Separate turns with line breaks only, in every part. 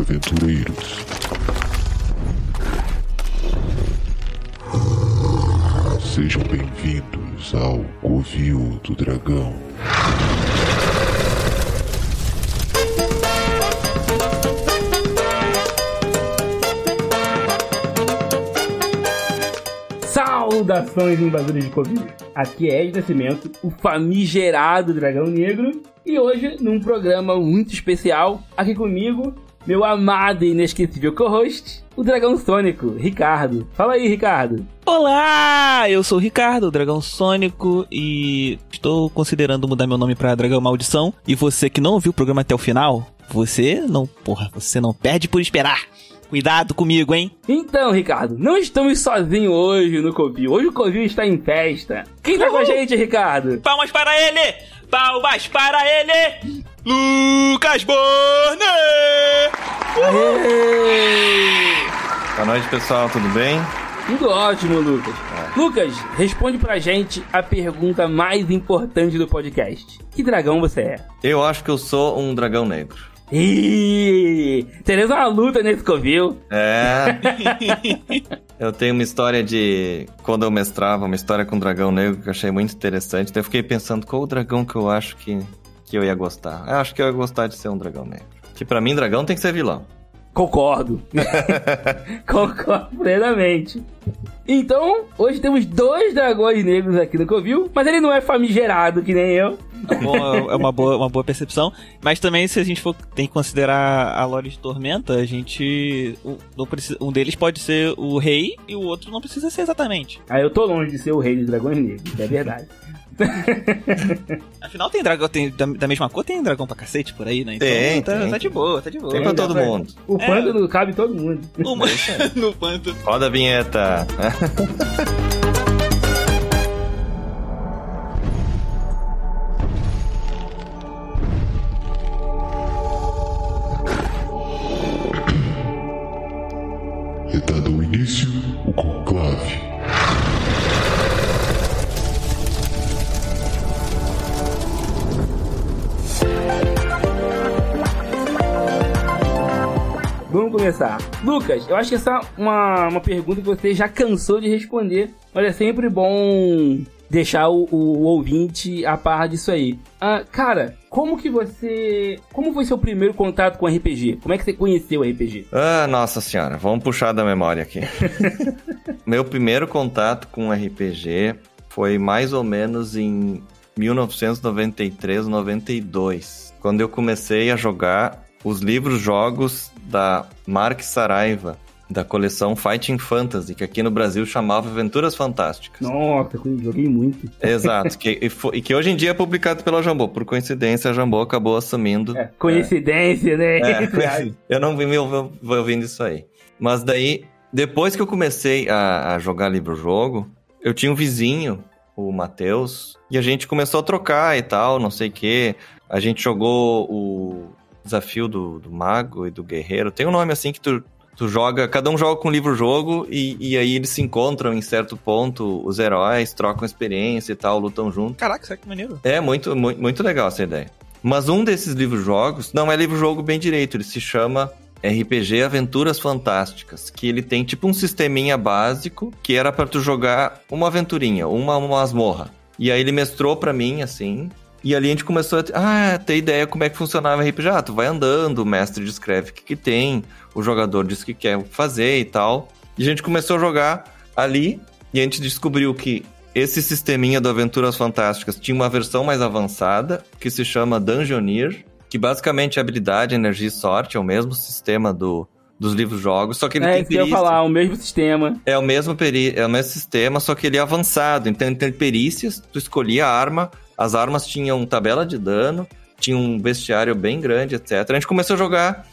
aventureiros. Sejam bem-vindos ao Covil do Dragão.
Saudações, invasores de Covil. Aqui é Ed Nascimento, o famigerado Dragão Negro. E hoje, num programa muito especial, aqui comigo, meu amado e inesquecível co-host, o Dragão Sônico, Ricardo. Fala aí, Ricardo.
Olá, eu sou o Ricardo, o Dragão Sônico, e estou considerando mudar meu nome pra Dragão Maldição. E você que não ouviu o programa até o final, você não perde por esperar. Cuidado comigo, hein?
Então, Ricardo, não estamos sozinhos hoje no Covil. Hoje o Covil está em festa. Quem tá com a gente, Ricardo?
Palmas para ele! Palmas para ele! Lucas Borne!
Boa noite, pessoal, tudo bem?
Tudo ótimo, Lucas. Lucas, responde pra gente a pergunta mais importante do podcast. Que dragão você é?
Eu acho que eu sou um dragão negro.
Teremos uma luta nesse Covil.
É. Eu tenho uma história de... Quando eu mestrava, uma história com um dragão negro que eu achei muito interessante. Então eu fiquei pensando qual o dragão que eu acho que eu ia gostar. Eu acho que eu ia gostar de ser um dragão negro. Que pra mim, dragão tem que ser vilão.
Concordo. Concordo plenamente. Então, hoje temos 2 dragões negros aqui no Covil, mas ele não é famigerado que nem eu.
Bom, é uma boa percepção. Mas também, se a gente for tem que considerar a lore de Tormenta, a gente... Um deles pode ser o rei e o outro não precisa ser exatamente.
Eu tô longe de ser o rei dos dragões negros, é verdade.
Afinal, tem dragão da mesma cor, tem dragão pra cacete por aí, né? Então
tem.
Tá de boa.
Tem pra todo mundo.
O pântano cabe todo mundo.
No pântano.
Roda a vinheta.
É dado o início, o conclave.
Vamos começar. Lucas, eu acho que essa é uma pergunta que você já cansou de responder, mas é sempre bom deixar o ouvinte a par disso aí. Cara, como foi seu primeiro contato com RPG? Como é que você conheceu o RPG?
Nossa senhora, vamos puxar da memória aqui. Meu primeiro contato com RPG foi mais ou menos em 1993, 92, quando eu comecei a jogar os livros-jogos da Mark Saraiva, da coleção Fighting Fantasy, que aqui no Brasil chamava Aventuras Fantásticas.
Nossa, eu joguei muito.
Exato, e que hoje em dia é publicado pela Jambô. Por coincidência, a Jambô acabou assumindo...
Coincidência, né?
Eu não vi me ouvindo isso aí. Mas daí, depois que eu comecei a jogar livro-jogo, eu tinha um vizinho, o Matheus, e a gente começou a trocar e tal, não sei o quê. A gente jogou o Desafio do Mago e do Guerreiro. Tem um nome assim que tu joga, cada um joga com um livro-jogo e aí eles se encontram em certo ponto, os heróis trocam experiência e tal, lutam juntos.
Caraca, isso é que maneiro.
É muito legal essa ideia. Mas um desses livros-jogos não é livro-jogo bem direito, ele se chama RPG Aventuras Fantásticas, que ele tem tipo um sisteminha básico que era pra tu jogar uma aventurinha, uma masmorra. E aí ele mestrou pra mim, assim... E ali a gente começou a ter ideia como é que funcionava o RPG. Tu vai andando, o mestre descreve o que tem, o jogador diz o que quer fazer e tal. E a gente começou a jogar ali, e a gente descobriu que esse sisteminha do Aventuras Fantásticas tinha uma versão mais avançada, que se chama Dungeoneer, que basicamente é habilidade, energia e sorte, é o mesmo sistema dos livros-jogos, só que ele tem perícia.
Eu ia falar, o mesmo sistema.
É o mesmo sistema, só que ele é avançado. Então tem perícias, tu escolhia a arma, as armas tinham tabela de dano, tinha um bestiário bem grande, etc. A gente começou a jogar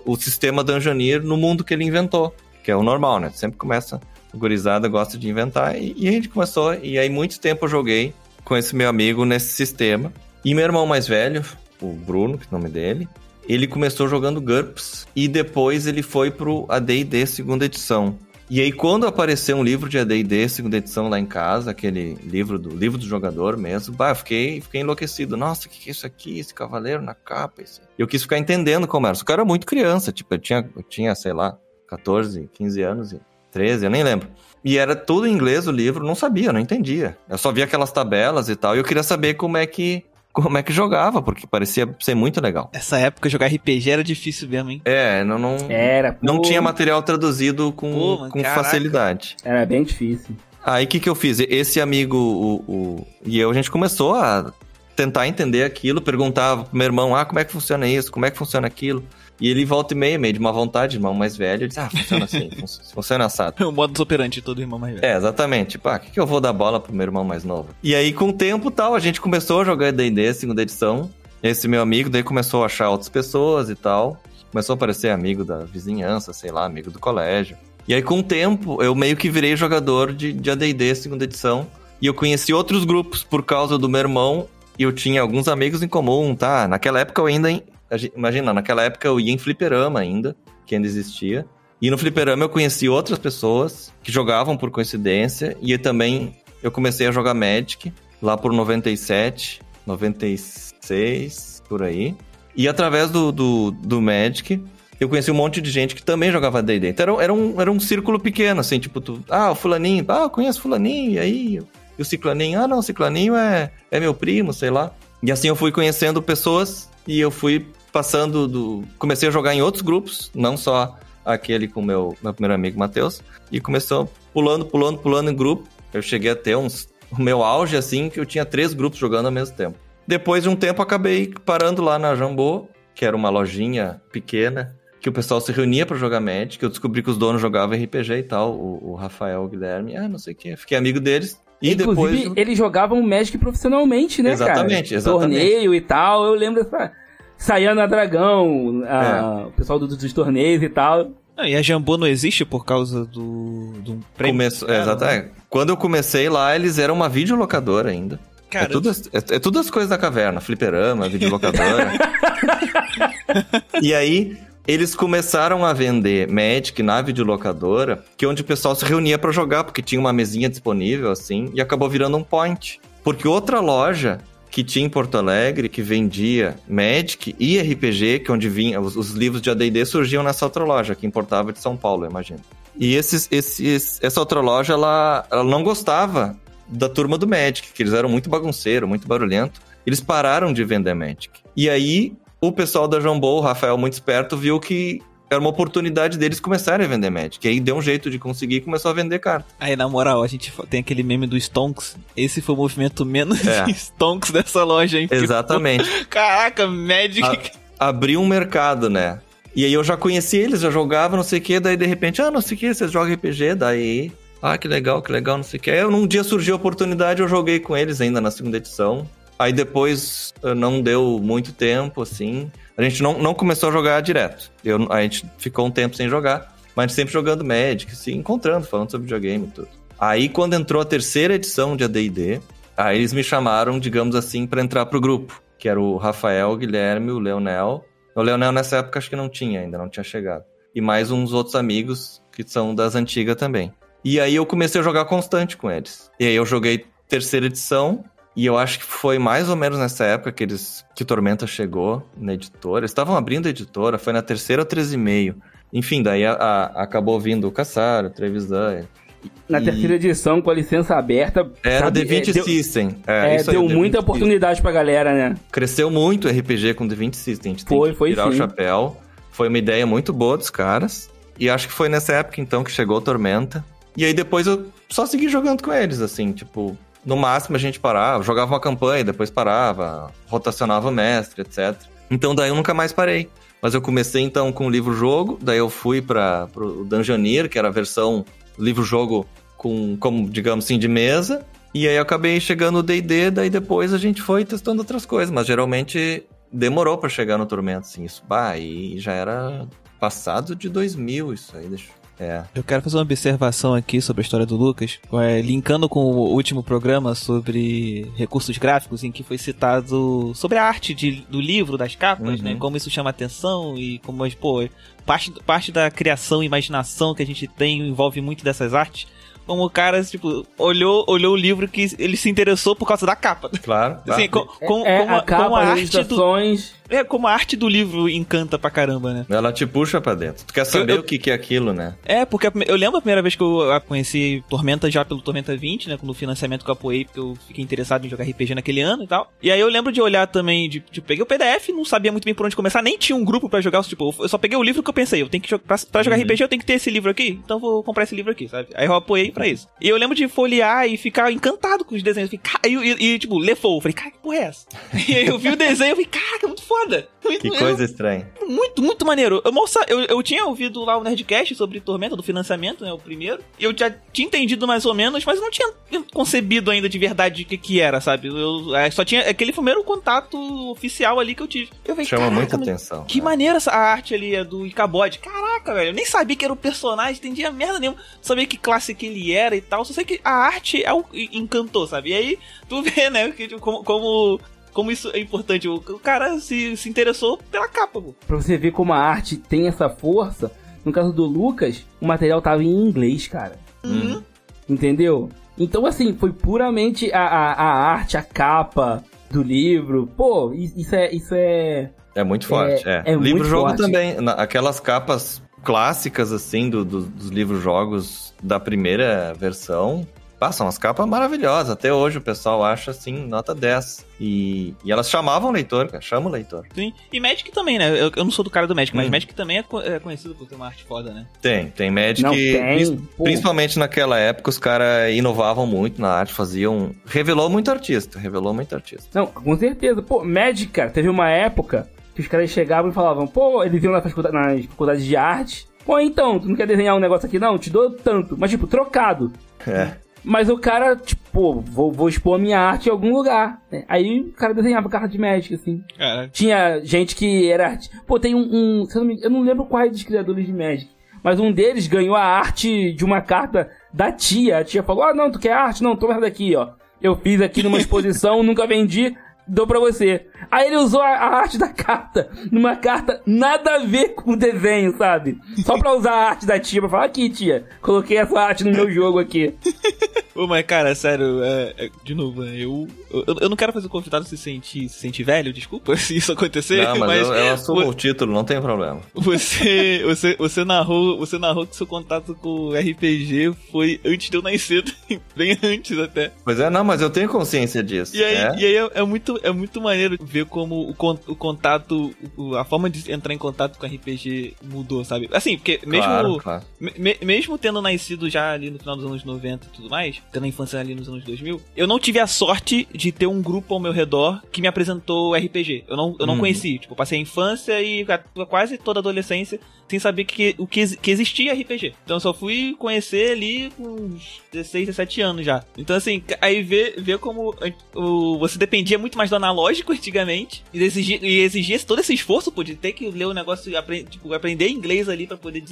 o sistema Dungeoneer no mundo que ele inventou, que é o normal, né? Sempre começa, o gurizada gosta de inventar, e a gente começou, e aí muito tempo eu joguei com esse meu amigo nesse sistema. E meu irmão mais velho, o Bruno, que é o nome dele, ele começou jogando GURPS, e depois ele foi pro AD&D segunda edição. E aí, quando apareceu um livro de AD&D, segunda edição lá em casa, aquele livro do jogador mesmo, eu fiquei enlouquecido. Nossa, o que é isso aqui? Esse cavaleiro na capa? Eu quis ficar entendendo como era. Só que eu era muito criança, tipo, eu tinha, sei lá, 14, 15 anos, 13, eu nem lembro. E era tudo em inglês o livro, não sabia, não entendia. Eu só via aquelas tabelas e tal, e eu queria saber como é que jogava, porque parecia ser muito legal.
Essa época jogar RPG era difícil mesmo, hein?
Não tinha material traduzido com facilidade.
Era bem difícil.
Aí o que eu fiz? Esse amigo e eu, a gente começou a tentar entender aquilo, perguntava pro meu irmão, como é que funciona isso, como é que funciona aquilo? E ele volta e meio de má vontade, irmão mais velho, ele diz, funciona assim, funciona assado.
O modus operandi de todo irmão mais velho.
Exatamente. Tipo, que eu vou dar bola pro meu irmão mais novo? E aí, com o tempo tal, a gente começou a jogar D&D, segunda edição. Esse meu amigo, daí começou a achar outras pessoas e tal. Começou a aparecer amigo da vizinhança, sei lá, amigo do colégio. E aí, com o tempo, eu meio que virei jogador de AD&D, segunda edição. E eu conheci outros grupos por causa do meu irmão. E eu tinha alguns amigos em comum, tá? Naquela época eu ainda... Imagina, naquela época eu ia em fliperama ainda, que ainda existia. E no fliperama eu conheci outras pessoas que jogavam por coincidência. E também eu comecei a jogar Magic, lá por 97, 96, por aí. E através do Magic, eu conheci um monte de gente que também jogava D&D. Então era um círculo pequeno, assim, tipo, o fulaninho, eu conheço fulaninho, e aí... E o ciclaninho, não, o ciclaninho é meu primo, sei lá. E assim eu fui conhecendo pessoas e eu fui passando comecei a jogar em outros grupos, não só aquele com meu primeiro amigo, Matheus, e começou pulando em grupo. Eu cheguei a ter o meu auge, assim, que eu tinha 3 grupos jogando ao mesmo tempo. Depois de um tempo, acabei parando lá na Jambô, que era uma lojinha pequena, que o pessoal se reunia pra jogar Magic. Eu descobri que os donos jogavam RPG e tal, o Rafael, o Guilherme, não sei o que. Fiquei amigo deles. E
inclusive,
depois...
eles jogavam Magic profissionalmente, né,
exatamente,
cara?
Exatamente.
Torneio e tal, eu lembro dessa... Saía na Dragão, o pessoal dos torneios e tal.
E a Jambô não existe por causa do prêmio?
Exatamente. Quando eu comecei lá, eles eram uma videolocadora ainda. Cara, é tudo as coisas da caverna. Fliperama, videolocadora. E aí, eles começaram a vender Magic na videolocadora, que é onde o pessoal se reunia pra jogar, porque tinha uma mesinha disponível, assim, e acabou virando um point. Porque outra loja que tinha em Porto Alegre, que vendia Magic e RPG, que é onde vinha os livros de AD&D, surgiam nessa outra loja, que importava de São Paulo, eu imagino. E essa outra loja, ela não gostava da turma do Magic, que eles eram muito bagunceiros, muito barulhento. Eles pararam de vender Magic. E aí, o pessoal da Jambô, o Rafael, muito esperto, viu que era uma oportunidade deles começarem a vender Magic. E aí deu um jeito de conseguir e começou a vender carta.
Aí, na moral, a gente tem aquele meme do Stonks. Esse foi o movimento menos Stonks dessa loja, hein?
Exatamente.
Porque, caraca, Magic...
Abriu um mercado, né? E aí eu já conheci eles, já jogava, não sei o que. Daí, de repente, não sei o que, vocês jogam RPG. Daí, que legal, não sei o que. Aí, num dia surgiu a oportunidade, eu joguei com eles ainda na segunda edição. Aí depois não deu muito tempo, assim. A gente não começou a jogar direto. A gente ficou um tempo sem jogar, mas a gente sempre jogando Magic, se encontrando, falando sobre videogame e tudo. Aí quando entrou a terceira edição de AD&D, aí eles me chamaram, digamos assim, pra entrar pro grupo. Que era o Rafael, o Guilherme, o Leonel. O Leonel nessa época acho que não tinha chegado. E mais uns outros amigos que são das antigas também. E aí eu comecei a jogar constante com eles. E aí eu joguei terceira edição. E eu acho que foi mais ou menos nessa época que Tormenta chegou na editora. Eles estavam abrindo a editora, foi na terceira ou 13,5. Enfim, daí acabou vindo o Cassaro, o Trevisan.
Na terceira edição, com a licença aberta...
Era o The Vinci System.
Deu muita oportunidade pra galera, né?
Cresceu muito o RPG com The Vinci System. A gente tem que tirar o chapéu. Foi uma ideia muito boa dos caras. E acho que foi nessa época, então, que chegou Tormenta. E aí depois eu só segui jogando com eles, assim, tipo... No máximo a gente parava, jogava uma campanha, depois parava, rotacionava o mestre, etc. Então daí eu nunca mais parei. Mas eu comecei então com o livro-jogo, daí eu fui pro Dungeoneer, que era a versão livro-jogo como, digamos assim, de mesa. E aí eu acabei chegando no D&D, daí depois a gente foi testando outras coisas. Mas geralmente demorou pra chegar no Tormenta, assim. Isso, e já era passado de 2000 isso aí, É.
Eu quero fazer uma observação aqui sobre a história do Lucas, linkando com o último programa sobre recursos gráficos, em que foi citado sobre a arte do livro, das capas, né? Como isso chama atenção e como, pô, parte da criação e imaginação que a gente tem envolve muito dessas artes. Como o cara, tipo, olhou o livro que ele se interessou por causa da capa.
Claro.
Assim, como a arte como a arte do livro encanta pra caramba, né?
Ela te puxa pra dentro. Tu quer saber o que é aquilo, né?
Porque eu lembro a primeira vez que eu conheci Tormenta já pelo Tormenta 20, né? No financiamento que eu apoiei, porque eu fiquei interessado em jogar RPG naquele ano e tal. E aí eu lembro de olhar também, peguei o PDF, não sabia muito bem por onde começar, nem tinha um grupo pra jogar, tipo, eu só peguei o livro que eu pensei, eu tenho que jogar, pra jogar RPG eu tenho que ter esse livro aqui, então vou comprar esse livro aqui, sabe? Aí eu apoiei pra isso. E eu lembro de folhear e ficar encantado com os desenhos. Tipo, ler Fall. Eu falei, cara, que porra é essa? E aí eu vi o desenho e falei, caraca, muito foda.
Que coisa estranha.
Muito, muito maneiro. Eu tinha ouvido lá o Nerdcast sobre Tormenta, do financiamento, né? O primeiro. E eu já tinha entendido mais ou menos, mas eu não tinha concebido ainda de verdade o que era, sabe? Eu só tinha aquele primeiro contato oficial ali que eu tive. Eu falei,
chama muita atenção.
Que maneira essa arte ali é do Ichabod. Caraca, velho. Eu nem sabia que era o personagem, entendia merda nenhuma. Sabia que classe que ele era e tal. Só sei que a arte encantou, sabe? E aí tu vê, né? Como isso é importante. O cara se interessou pela capa, pô.
Pra você ver como a arte tem essa força, no caso do Lucas, o material tava em inglês, cara. Entendeu? Então, assim, foi puramente a arte, a capa do livro. Pô, isso é...
É muito forte, Livro-jogo também. Aquelas capas clássicas, assim, dos livros-jogos da primeira versão... São umas capas maravilhosas. Até hoje o pessoal acha, assim, nota 10. E elas chamavam o leitor, cara. Chama o leitor.
Sim. E Magic também, né? Eu não sou do cara do Magic, mas Magic também é conhecido por ter uma arte foda, né?
Tem Magic. Principalmente naquela época, os caras inovavam muito na arte, revelou muito artista.
Não, com certeza. Pô, Magic, cara, teve uma época que os caras chegavam e falavam, pô, eles iam nas faculdades de arte. Pô, então, tu não quer desenhar um negócio aqui? Não, te dou tanto. Mas, tipo, trocado. Mas o cara, tipo, vou expor a minha arte em algum lugar, né? Aí o cara desenhava carta de Magic, assim. Tinha gente que era... Pô, tem eu não lembro quais dos criadores de Magic, mas um deles ganhou a arte de uma carta da tia. A tia falou, não, tu quer arte? Não, toma essa daqui, ó. Eu fiz aqui numa exposição, nunca vendi, dou pra você. Aí ele usou a arte da carta numa carta nada a ver com o desenho, sabe? Só pra usar a arte da tia, pra falar, aqui, tia, coloquei essa arte no meu jogo aqui.
Pô, mas cara, sério, de novo, eu não quero fazer o convidado se sentir velho, desculpa se isso acontecer.
Não, mas eu assumo o título, não tem problema.
Você narrou que seu contato com o RPG foi antes de eu nascer, bem antes até.
Pois não, mas eu tenho consciência disso.
E aí é muito maneiro ver como o contato, a forma de entrar em contato com RPG mudou, sabe? Assim, porque mesmo tendo nascido já ali no final dos anos 90 e tudo mais, tendo a infância ali nos anos 2000, eu não tive a sorte de ter um grupo ao meu redor que me apresentou RPG. Eu não conheci. Tipo, passei a infância e quase toda a adolescência sem saber que existia RPG. Então eu só fui conhecer ali com uns 16, 17 anos já. Então assim, aí ver como você dependia muito mais do analógico antigamente e exigia todo esse esforço, pô, de ter que ler o negócio e aprender inglês ali pra poder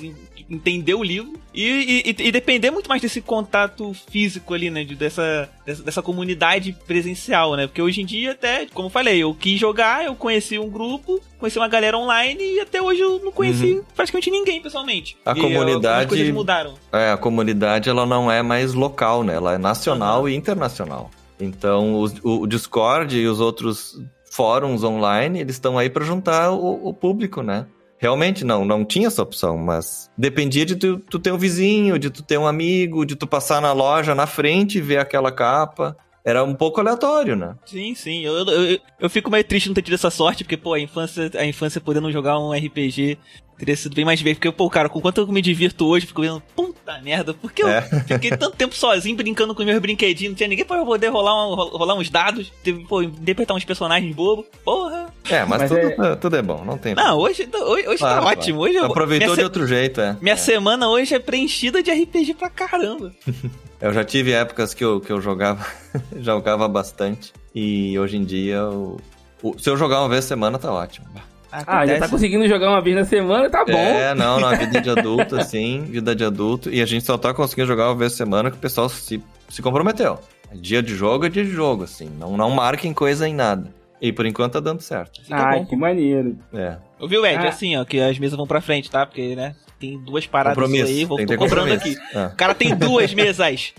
entender o livro e depender muito mais desse contato físico ali, né, dessa comunidade presencial, né, porque hoje em dia até, como eu falei, eu quis jogar, eu conheci um grupo, conheci uma galera online e até hoje eu não conheci praticamente ninguém pessoalmente.
Comunidade,
as coisas mudaram.
A comunidade ela não é mais local, né, ela é nacional e internacional. Então o Discord e os outros fóruns online, eles estão aí para juntar o público, né? Realmente não tinha essa opção, mas dependia de tu ter um vizinho, de tu ter um amigo, de tu passar na loja na frente e ver aquela capa. Era um pouco aleatório, né? Sim.
Eu fico meio triste não ter tido essa sorte, porque, pô, a infância podendo jogar um RPG teria sido bem mais divertido. Porque, pô, cara, com quanto eu me divirto hoje, fico vendo, puta merda, porque eu fiquei tanto tempo sozinho brincando com meus brinquedinhos, não tinha ninguém pra poder rolar uns dados, interpretar uns personagens bobos, porra.
Mas tudo é bom, não tem
problema. Não, hoje tá ótimo. Hoje
aproveitou de outro jeito,
Minha semana hoje é preenchida de RPG pra caramba.
Eu já tive épocas que eu jogava bastante, e hoje em dia, se eu jogar uma vez por semana, tá ótimo.
Já tá conseguindo jogar uma vez na semana, tá bom.
Não, na vida de adulto, assim, vida de adulto. E a gente só tá conseguindo jogar uma vez na semana que o pessoal se comprometeu. Dia de jogo é dia de jogo, assim. Não marquem coisa em nada. E por enquanto tá dando certo.
Ai, que maneiro.
Ouviu, Ed? Assim, ó, que as mesas vão pra frente, tá? Porque, né, tem 2 paradas aí, tô comprando aqui. O cara tem 2 mesas.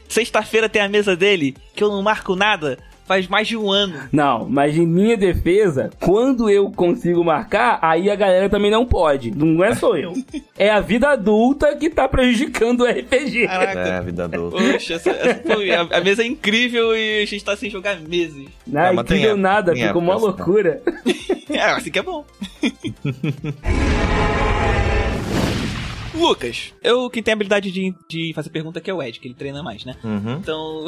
Sexta-feira tem a mesa dele, que eu não marco nada. Faz mais de 1 ano.
Não, mas em minha defesa, quando eu consigo marcar, aí a galera também não pode. Não é só eu. É a vida adulta que tá prejudicando o RPG.
Caraca.
É, a vida adulta.
Poxa, a mesa é incrível e a gente tá sem jogar meses.
Não, incrível nada, ficou uma loucura.
Assim que é bom. Lucas, quem tem a habilidade de fazer pergunta aqui é o Ed, que ele treina mais, né?
Uhum.
Então,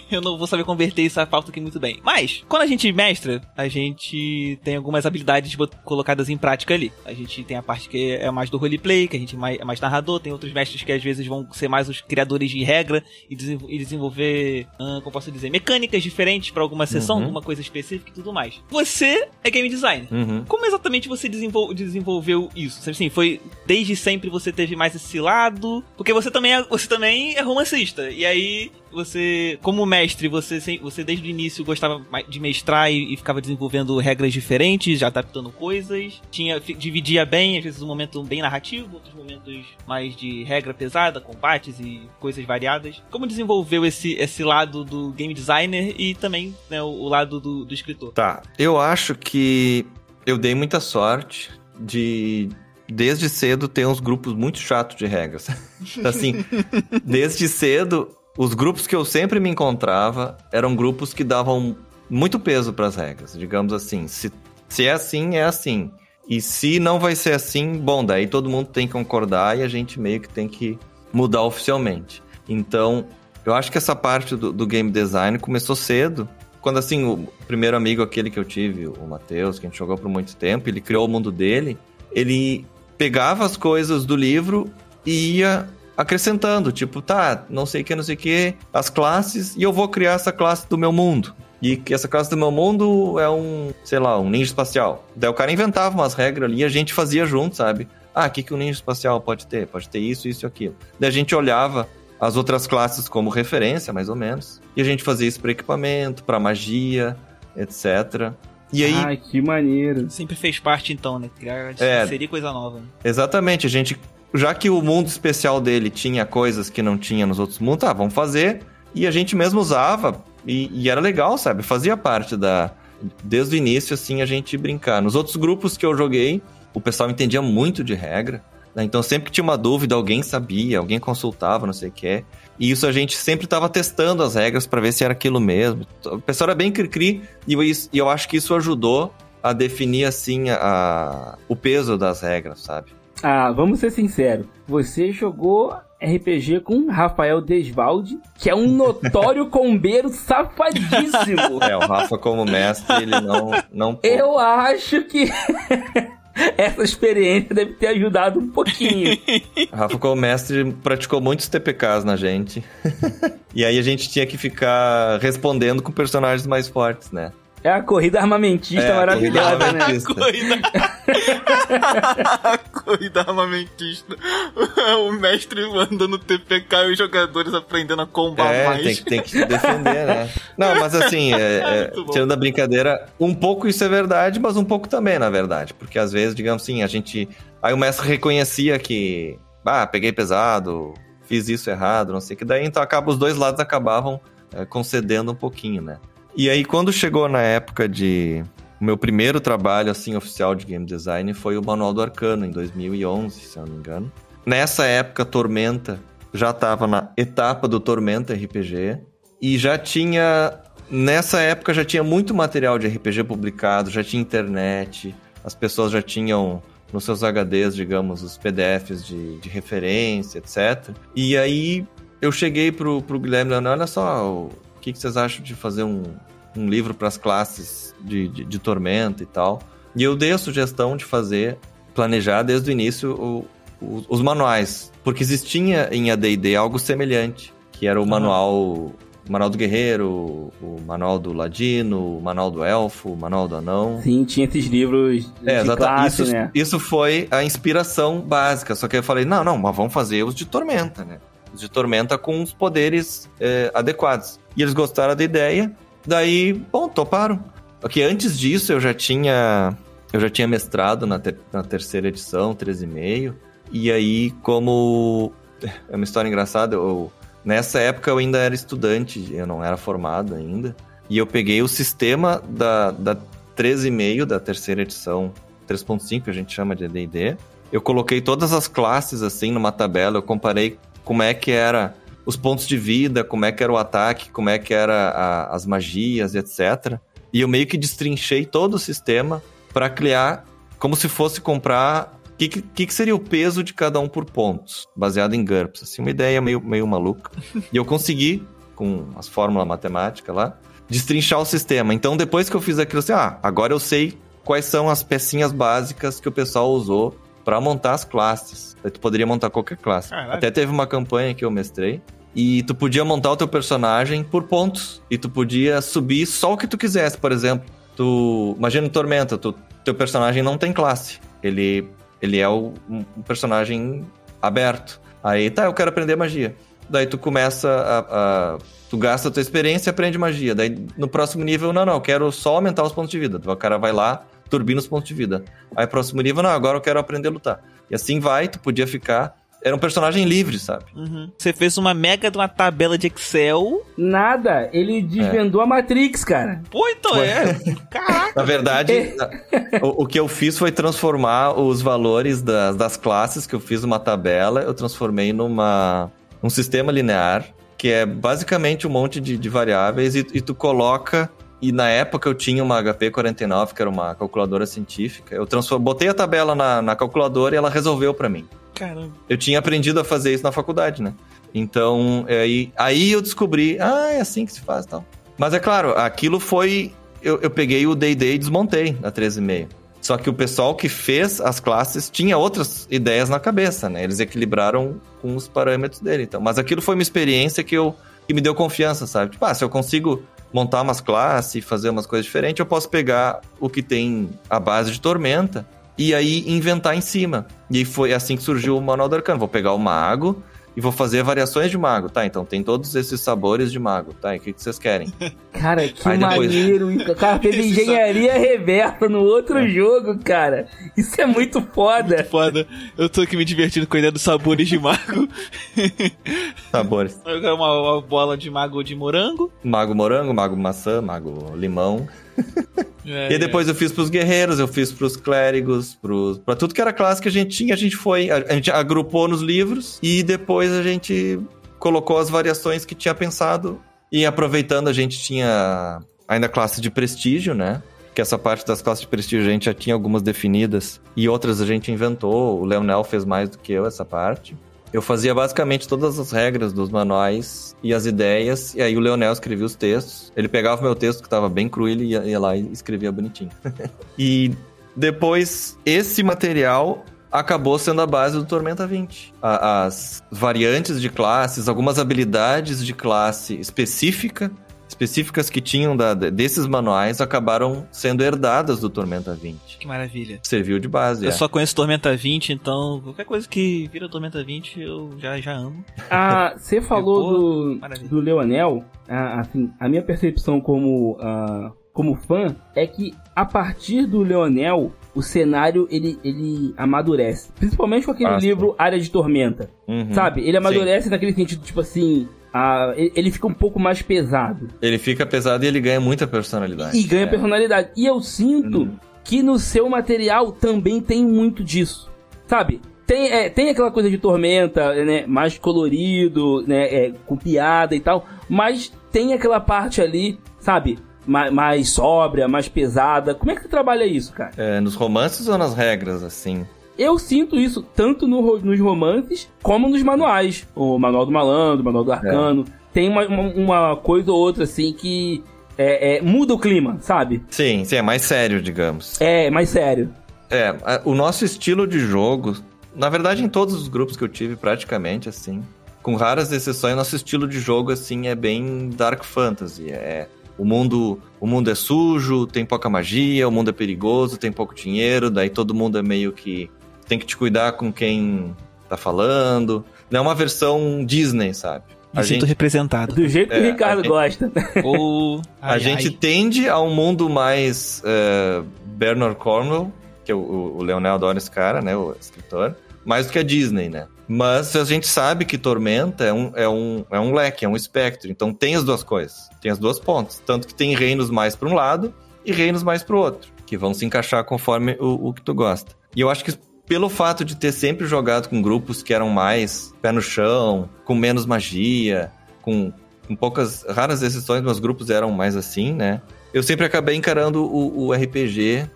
eu não vou saber converter essa pauta aqui muito bem. Mas, quando a gente mestra, a gente tem algumas habilidades colocadas em prática ali. A gente tem a parte que é mais do roleplay, que a gente é mais narrador. Tem outros mestres que às vezes vão ser mais os criadores de regra e desenvolver, como posso dizer, mecânicas diferentes pra alguma sessão, alguma coisa específica e tudo mais. Você é game designer. Como exatamente você desenvolveu isso? Assim, foi desde sempre você teve mais esse lado, porque você também é romancista, e aí você, como mestre, você desde o início gostava de mestrar e ficava desenvolvendo regras diferentes, já adaptando coisas, dividia bem, às vezes um momento bem narrativo, outros momentos mais de regra pesada, combates e coisas variadas. Como desenvolveu esse lado do game designer e também, né, o lado do escritor?
Tá, eu acho que eu dei muita sorte de desde cedo ter uns grupos muito chatos de regras. Assim, desde cedo, os grupos que eu sempre me encontrava eram grupos que davam muito peso para as regras. Digamos assim, se é assim, é assim. E se não vai ser assim, bom, daí todo mundo tem que concordar e a gente meio que tem que mudar oficialmente. Então, eu acho que essa parte do game design começou cedo. Quando, assim, o primeiro amigo, aquele que eu tive, o Matheus, que a gente jogou por muito tempo, ele criou o mundo dele, ele pegava as coisas do livro e ia acrescentando, tipo, não sei o que, as classes, e eu vou criar essa classe do meu mundo. E que essa classe do meu mundo é um ninja espacial. Daí o cara inventava umas regras ali e a gente fazia junto, sabe? O que um ninja espacial pode ter? Pode ter isso, isso e aquilo. Daí a gente olhava as outras classes como referência, mais ou menos, e a gente fazia isso para equipamento, para magia, etc. E aí,
que maneiro.
Sempre fez parte, então, né? Seria coisa nova. Né?
Exatamente. A gente, já que o mundo especial dele tinha coisas que não tinha nos outros mundos, vamos fazer. E a gente mesmo usava. E era legal, sabe? Fazia parte desde o início, assim, a gente brincar. Nos outros grupos que eu joguei, o pessoal entendia muito de regra. Né? Então, sempre que tinha uma dúvida, alguém sabia, alguém consultava, não sei o que. E isso a gente sempre estava testando as regras para ver se era aquilo mesmo. O pessoal era bem cri-cri e eu acho que isso ajudou a definir, assim, o peso das regras, sabe?
Vamos ser sinceros. Você jogou RPG com Rafael Desvalde, que é um notório combeiro safadíssimo.
O Rafa como mestre, ele não...
Eu acho que... essa experiência deve ter ajudado um pouquinho.
Rafa, como mestre, praticou muitos TPKs na gente. E aí a gente tinha que ficar respondendo com personagens mais fortes, né?
É a corrida armamentista maravilhosa,
A corrida armamentista. O mestre mandando TPK e os jogadores aprendendo a combar mais.
Tem que se defender, né? Não, mas assim, tirando a brincadeira, um pouco isso é verdade, mas um pouco também, na verdade. Porque às vezes, digamos assim, aí o mestre reconhecia que, peguei pesado, fiz isso errado, não sei o que. Daí, então, os dois lados acabavam concedendo um pouquinho, né? E aí, quando chegou na época o meu primeiro trabalho, assim, oficial de game design foi o Manual do Arcano, em 2011, se eu não me engano. Nessa época, Tormenta já estava na etapa do Tormenta RPG. E nessa época, já tinha muito material de RPG publicado, já tinha internet, as pessoas já tinham nos seus HDs, digamos, os PDFs de referência, etc. E aí, eu cheguei pro Guilherme, olha só, o que vocês acham de fazer um livro para as classes de Tormenta e tal? E eu dei a sugestão de planejar desde o início os manuais, porque existia em AD&D algo semelhante, que era o manual O Manual do Guerreiro, o Manual do Ladino, o Manual do Elfo, o Manual do Anão.
Sim, tinha esses livros de classe, né?
Isso foi a inspiração básica, só que eu falei, não, mas vamos fazer os de Tormenta, né? Os de Tormenta com os poderes adequados. E eles gostaram da ideia, daí, bom, toparam. Porque antes disso eu já tinha mestrado na terceira edição, 13,5, e aí como... É uma história engraçada, nessa época eu ainda era estudante, eu não era formado ainda, e eu peguei o sistema da 13,5, da terceira edição, 3.5 que a gente chama de D&D, eu coloquei todas as classes assim numa tabela, eu comparei como é que era os pontos de vida, como é que era o ataque, como é que era as magias, etc. E eu meio que destrinchei todo o sistema para criar como se fosse comprar... O que seria o peso de cada um por pontos, baseado em GURPS? Assim, uma ideia meio maluca. E eu consegui, com as fórmulas matemáticas lá, destrinchar o sistema. Então, depois que eu fiz aquilo, assim, agora eu sei quais são as pecinhas básicas que o pessoal usou para montar as classes. Aí tu poderia montar qualquer classe. Até teve uma campanha que eu mestrei, e tu podia montar o teu personagem por pontos. E tu podia subir só o que tu quisesse, por exemplo. Imagina Tormenta, teu personagem não tem classe. Ele é um personagem aberto. Aí, eu quero aprender magia. Daí tu começa tu gasta a tua experiência e aprende magia. Daí, no próximo nível, eu quero só aumentar os pontos de vida. O cara vai lá, turbina os pontos de vida. Aí, próximo nível, agora eu quero aprender a lutar. E assim vai, tu podia ficar... Era um personagem livre, sabe?
Uhum. Você fez uma mega de uma tabela de Excel.
Nada, ele desvendou a Matrix, cara.
Pô, então Caraca.
Na verdade, o que eu fiz foi transformar os valores das classes que eu fiz numa tabela, eu transformei num sistema linear, que é basicamente um monte de variáveis, e tu coloca... E na época eu tinha uma HP 49, que era uma calculadora científica. Eu botei a tabela na calculadora e ela resolveu pra mim.
Caramba.
Eu tinha aprendido a fazer isso na faculdade, né? Então, aí eu descobri, é assim que se faz e tal. Mas é claro, aquilo foi... Eu peguei o D&D e desmontei na 13,5. Só que o pessoal que fez as classes tinha outras ideias na cabeça, né? Eles equilibraram com os parâmetros dele. Então. Mas aquilo foi uma experiência que me deu confiança, sabe? Tipo, se eu consigo montar umas classes e fazer umas coisas diferentes, eu posso pegar o que tem a base de Tormenta e aí inventar em cima. E foi assim que surgiu o Manual do Arcano. Vou pegar o mago e vou fazer variações de mago. Tá, então tem todos esses sabores de mago. Tá, e o que vocês querem?
Cara, que maneiro. O cara fez engenharia reversa no outro jogo, cara. Isso é muito foda.
Muito foda. Eu tô aqui me divertindo com a ideia dos sabores de mago.
Sabores.
Eu quero uma bola de mago de morango.
Mago morango, mago maçã, mago limão. E depois eu fiz pros guerreiros, eu fiz pros clérigos, pra tudo que era classe que a gente tinha, a gente agrupou nos livros e depois a gente colocou as variações que tinha pensado. E aproveitando, a gente tinha ainda classe de prestígio, né? Que essa parte das classes de prestígio a gente já tinha algumas definidas e outras a gente inventou. O Leonel fez mais do que eu essa parte. Eu fazia basicamente todas as regras dos manuais e as ideias, e aí o Leonel escrevia os textos. Ele pegava o meu texto, que estava bem cru, ele ia lá e escrevia bonitinho. E depois, esse material acabou sendo a base do Tormenta 20. As variantes de classes, algumas habilidades de classe específicas que tinham desses manuais acabaram sendo herdadas do Tormenta 20.
Que maravilha.
Serviu de base.
Eu só conheço Tormenta 20, então qualquer coisa que vira Tormenta 20 eu já amo.
Você falou do Leonel, assim, a minha percepção como fã é que a partir do Leonel o cenário ele amadurece. Principalmente com aquele livro Área de Tormenta. Uhum. Sabe? Ele amadurece naquele sentido, tipo assim... ele fica um pouco mais pesado. Ele
fica pesado e ele ganha muita personalidade.
E ganha personalidade. E eu sinto que no seu material também tem muito disso. Sabe? Tem aquela coisa de Tormenta, né? Mais colorido, né? Com piada e tal. Mas tem aquela parte ali, sabe? Mais sóbria, mais pesada. Como é que você trabalha isso, cara?
Nos romances ou nas regras, assim?
Eu sinto isso tanto nos romances como nos manuais. O Manual do Malandro, o Manual do Arcano. Tem uma coisa ou outra, assim, que muda o clima, sabe?
Sim, é mais sério, digamos.
É, mais sério.
O nosso estilo de jogo, na verdade, em todos os grupos que eu tive, praticamente, assim, com raras exceções, nosso estilo de jogo, assim, é bem Dark Fantasy. O mundo é sujo, tem pouca magia, o mundo é perigoso, tem pouco dinheiro, daí todo mundo é meio que... Tem que te cuidar com quem tá falando. Não é uma versão Disney, sabe?
Me sinto representado.
Do jeito que o Ricardo gosta.
A gente tende a um mundo mais Bernard Cornwell, que o Leonel adora esse cara, né? O escritor. Mais do que a Disney, né? Mas a gente sabe que Tormenta é um leque, é um espectro. Então tem as duas coisas. Tem as duas pontas. Tanto que tem reinos mais para um lado e reinos mais para o outro. Que vão se encaixar conforme o que tu gosta. E eu acho que pelo fato de ter sempre jogado com grupos que eram mais pé no chão, com menos magia, com poucas, raras exceções, mas grupos eram mais assim, né? Eu sempre acabei encarando o RPG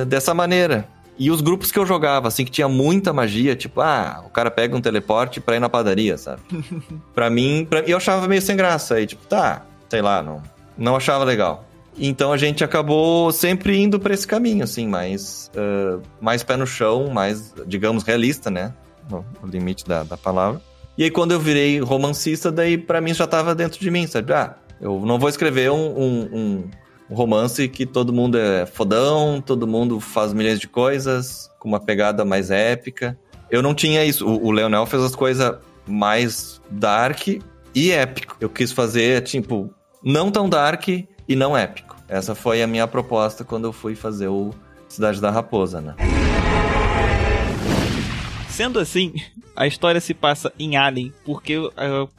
dessa maneira. E os grupos que eu jogava, assim, que tinha muita magia, tipo, o cara pega um teleporte pra ir na padaria, sabe? Pra mim, eu achava meio sem graça. Aí, tipo, sei lá, não achava legal. Então a gente acabou sempre indo pra esse caminho, assim, mais pé no chão, mais, digamos, realista, né? No limite da palavra. E aí quando eu virei romancista, daí pra mim já tava dentro de mim, sabe? Eu não vou escrever um romance que todo mundo é fodão, todo mundo faz milhões de coisas, com uma pegada mais épica. Eu não tinha isso. O Leonel fez as coisas mais dark e épico. Eu quis fazer, tipo, não tão dark e não épico. Essa foi a minha proposta quando eu fui fazer o Cidade da Raposa, né?
Sendo assim, a história se passa em Alien, porque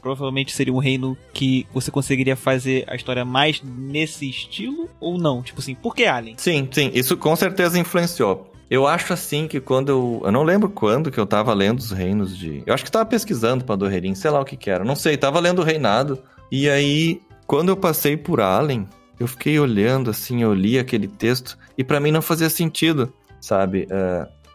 provavelmente seria um reino que você conseguiria fazer a história mais nesse estilo, ou não? Tipo assim, por que Alien?
Sim, isso com certeza influenciou. Eu acho assim que quando eu não lembro quando que eu tava lendo os reinos de... Eu acho que tava pesquisando pra Doreirin, sei lá o que era. Não sei, tava lendo o Reinado. E aí, quando eu passei por Alien, eu fiquei olhando assim, eu li aquele texto, e pra mim não fazia sentido, sabe?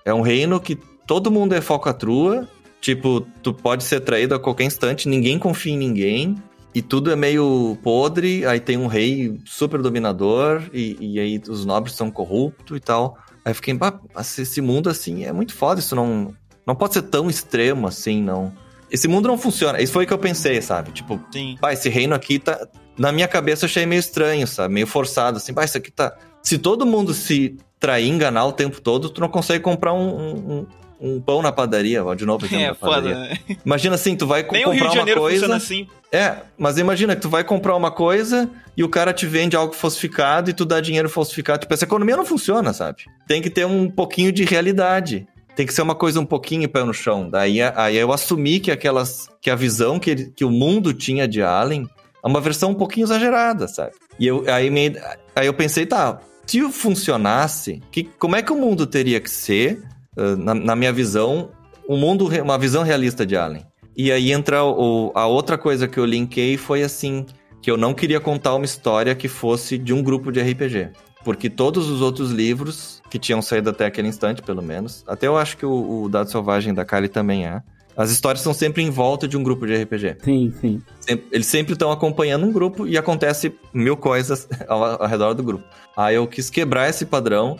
É um reino que todo mundo é falcatrua, tipo, tu pode ser traído a qualquer instante, ninguém confia em ninguém, e tudo é meio podre, aí tem um rei super dominador, e aí os nobres são corruptos e tal. Aí eu fiquei, esse mundo assim é muito foda, isso não pode ser tão extremo assim, não. Esse mundo não funciona, isso foi o que eu pensei, sabe? Tipo, esse reino aqui tá... Na minha cabeça eu achei meio estranho, sabe? Meio forçado, assim, isso aqui tá... Se todo mundo se trair, enganar o tempo todo, tu não consegue comprar um pão na padaria, ó, de novo exemplo da padaria.
Foda, né?
Imagina assim, tu vai comprar uma coisa... Nem o Rio de Janeiro funciona assim. Mas imagina que tu vai comprar uma coisa e o cara te vende algo falsificado e tu dá dinheiro falsificado. Tipo, essa economia não funciona, sabe? Tem que ter um pouquinho de realidade. Tem que ser uma coisa um pouquinho pé no chão. Aí eu assumi que a visão que o mundo tinha de Alien é uma versão um pouquinho exagerada, sabe? E aí eu pensei, se funcionasse, como é que o mundo teria que ser, na minha visão, uma visão realista de Alien? E aí entra a outra coisa que eu linkei foi assim, que eu não queria contar uma história que fosse de um grupo de RPG. Porque todos os outros livros que tinham saído até aquele instante, pelo menos, até eu acho que o Dado Selvagem da Kali também as histórias são sempre em volta de um grupo de RPG.
Sim.
Eles sempre estão acompanhando um grupo e acontece 1000 coisas ao redor do grupo. Aí eu quis quebrar esse padrão.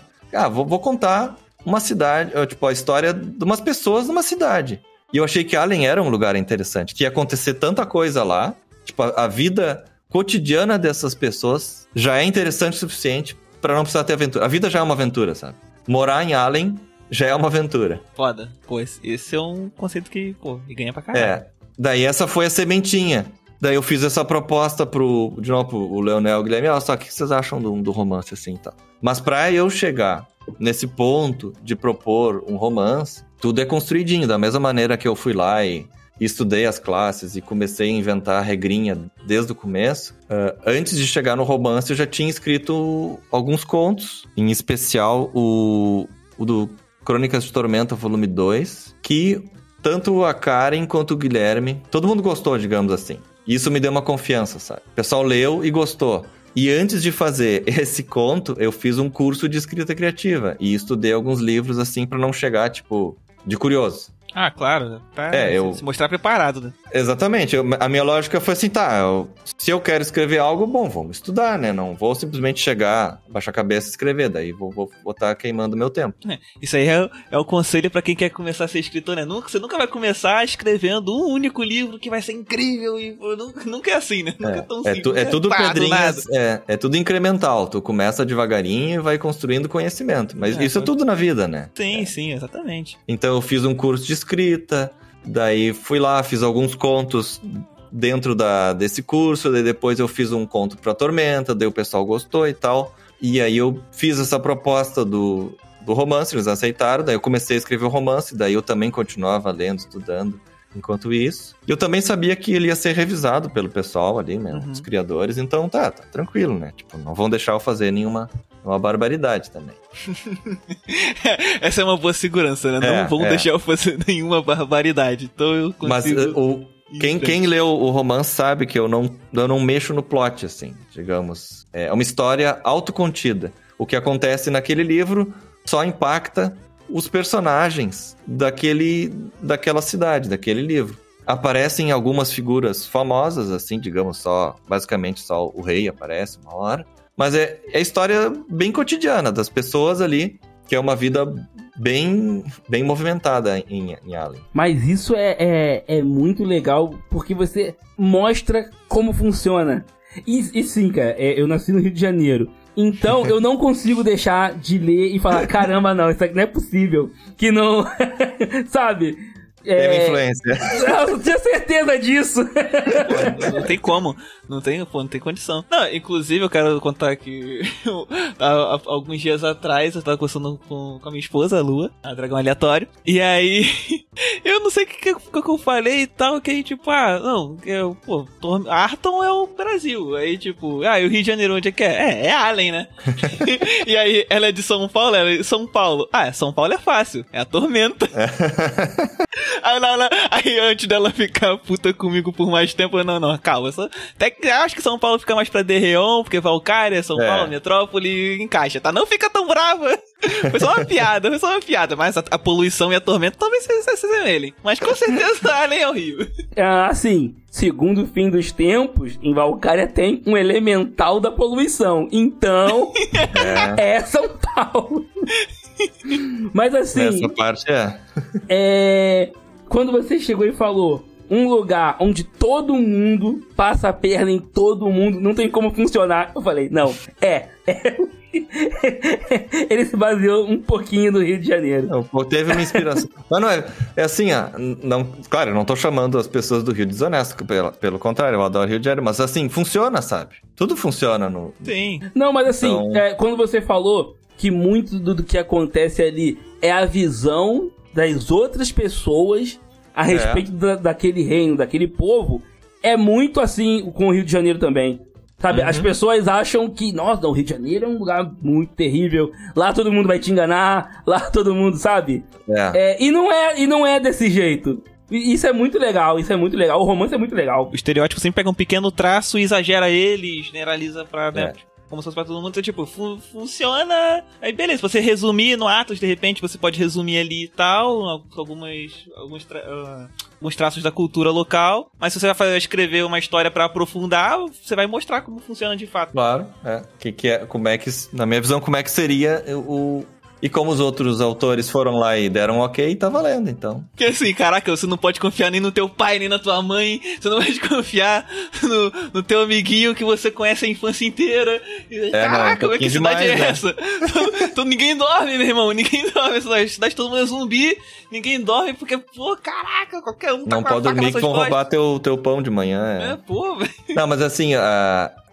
Vou contar uma cidade, tipo, a história de umas pessoas numa cidade. E eu achei que Alien era um lugar interessante, que ia acontecer tanta coisa lá. Tipo, a vida cotidiana dessas pessoas já é interessante o suficiente pra não precisar ter aventura. A vida já é uma aventura, sabe? Morar em Alien já é uma aventura.
Foda. Pô, esse é um conceito que, ganha pra caralho.
Daí essa foi a sementinha. Daí eu fiz essa proposta pro Leonel e o Guilherme. Olha só, o que vocês acham do romance assim e tal? Mas pra eu chegar nesse ponto de propor um romance, tudo é construidinho. Da mesma maneira que eu fui lá e estudei as classes e comecei a inventar a regrinha desde o começo. Antes de chegar no romance, eu já tinha escrito alguns contos. Em especial o do Crônicas de Tormenta, volume 2, que tanto a Karen quanto o Guilherme, todo mundo gostou, digamos assim. Isso me deu uma confiança, sabe? O pessoal leu e gostou. E antes de fazer esse conto, eu fiz um curso de escrita criativa e estudei alguns livros, assim, pra não chegar, tipo, de curioso.
Ah, claro. Pra se mostrar preparado, né?
Exatamente. A minha lógica foi assim, se eu quero escrever algo, bom, vamos estudar, né? Não vou simplesmente chegar, baixar a cabeça e escrever, daí vou estar queimando meu tempo.
Isso aí é o conselho pra quem quer começar a ser escritor, né? Você nunca vai começar escrevendo um único livro que vai ser incrível e nunca é assim, né? Nunca é tão simples.
É tudo pedrinhas, é tudo incremental. Tu começa devagarinho e vai construindo conhecimento. Mas isso é tudo na vida, né?
Sim, exatamente.
Então eu fiz um curso de escrita, daí fui lá, fiz alguns contos dentro desse curso, daí depois eu fiz um conto pra Tormenta, daí o pessoal gostou e tal. E aí eu fiz essa proposta do romance, eles aceitaram, daí eu comecei a escrever o romance, daí eu também continuava lendo, estudando enquanto isso. Eu também sabia que ele ia ser revisado pelo pessoal ali, né, os criadores, então tá tranquilo, né? Tipo, não vão deixar eu fazer nenhuma barbaridade também.
Essa é uma boa segurança, né? Não vão deixar eu fazer nenhuma barbaridade, então eu consigo...
Mas quem leu o romance sabe que eu não mexo no plot, assim, digamos. É uma história autocontida. O que acontece naquele livro só impacta os personagens daquela cidade, daquele livro. Aparecem algumas figuras famosas, assim, digamos, basicamente só o rei aparece uma hora. Mas é história bem cotidiana das pessoas ali, que é uma vida bem movimentada em Allen.
Mas isso é muito legal, porque você mostra como funciona. E sim, cara, eu nasci no Rio de Janeiro. Então, eu não consigo deixar de ler e falar, caramba, não, isso aqui não é possível. Que não... Sabe?
Teve influência.
Eu tinha certeza disso.
Pô, não tem como. Não tem condição. Não, inclusive eu quero contar que há alguns dias atrás eu tava conversando com a minha esposa, a Lua, a Dragão Aleatório. E aí, eu não sei o que eu falei e tal, que aí tipo, Arton é o Brasil. Aí tipo, e o Rio de Janeiro onde é que é? É Allen, né? E aí, ela é de São Paulo? Ela é de São Paulo. São Paulo é fácil, é a Tormenta. Aí antes dela ficar puta comigo por mais tempo, não, calma. Até que acho que São Paulo fica mais pra Derreon, porque Valcária, São Paulo, Metrópole, encaixa, tá? Não fica tão brava. Foi só uma piada, mas a poluição e a tormenta talvez se assemelhem. Mas com certeza Allen é o Rio.
Assim, segundo o fim dos tempos, em Valcária tem um elemental da poluição. Então, é São Paulo. Mas assim...
Essa parte
quando você chegou e falou um lugar onde todo mundo passa a perna em todo mundo, não tem como funcionar, eu falei, não, ele se baseou um pouquinho no Rio de Janeiro.
Teve uma inspiração. Mas não é assim, claro, eu não tô chamando as pessoas do Rio de desonesto, pelo contrário, eu adoro Rio de Janeiro, mas assim, funciona, sabe? Tudo funciona no...
Sim.
Não, mas assim, quando você falou que muito do que acontece ali é a visão das outras pessoas a respeito daquele reino, daquele povo, é muito assim com o Rio de Janeiro também. Sabe, as pessoas acham que, nossa, o Rio de Janeiro é um lugar muito terrível, lá todo mundo vai te enganar, lá todo mundo, sabe? E não é desse jeito. Isso é muito legal, o romance é muito legal.
O estereótipo sempre pega um pequeno traço e exagera ele, generaliza pra... Como se fosse pra todo mundo, então, tipo, funciona. Aí beleza, você resumir no Atos, de repente você pode resumir ali e tal, alguns traços da cultura local, mas se você vai escrever uma história pra aprofundar, você vai mostrar como funciona de fato.
Claro, na minha visão, como é que seria E como os outros autores foram lá e deram ok, tá valendo, então.
Porque assim, caraca, você não pode confiar nem no teu pai, nem na tua mãe. Você não pode confiar no teu amiguinho que você conhece a infância inteira. Caraca, como é que cidade é essa? Então ninguém dorme, meu irmão. Ninguém dorme. Essa cidade todo mundo é zumbi. Ninguém dorme porque, pô, caraca, qualquer um tá
não pode dormir que vão roubar teu pão de manhã.
Pô, velho.
Não, mas assim,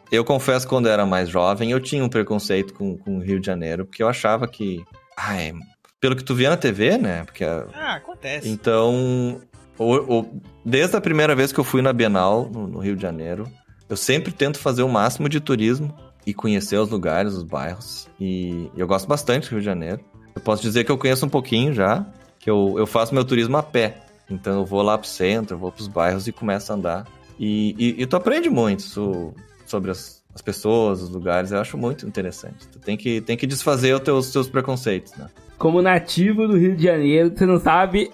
eu confesso que quando eu era mais jovem, eu tinha um preconceito com o Rio de Janeiro, porque eu achava que... pelo que tu via na TV, né? Porque,
acontece.
Então, desde a primeira vez que eu fui na Bienal, no Rio de Janeiro, eu sempre tento fazer o máximo de turismo e conhecer os lugares, os bairros. E eu gosto bastante do Rio de Janeiro. Eu posso dizer que eu conheço um pouquinho já, que eu faço meu turismo a pé. Então eu vou lá pro centro, eu vou pros bairros e começo a andar. E tu aprende muito sobre as pessoas, os lugares, eu acho muito interessante. Tu tem que desfazer os teus preconceitos, né?
Como nativo do Rio de Janeiro, você não sabe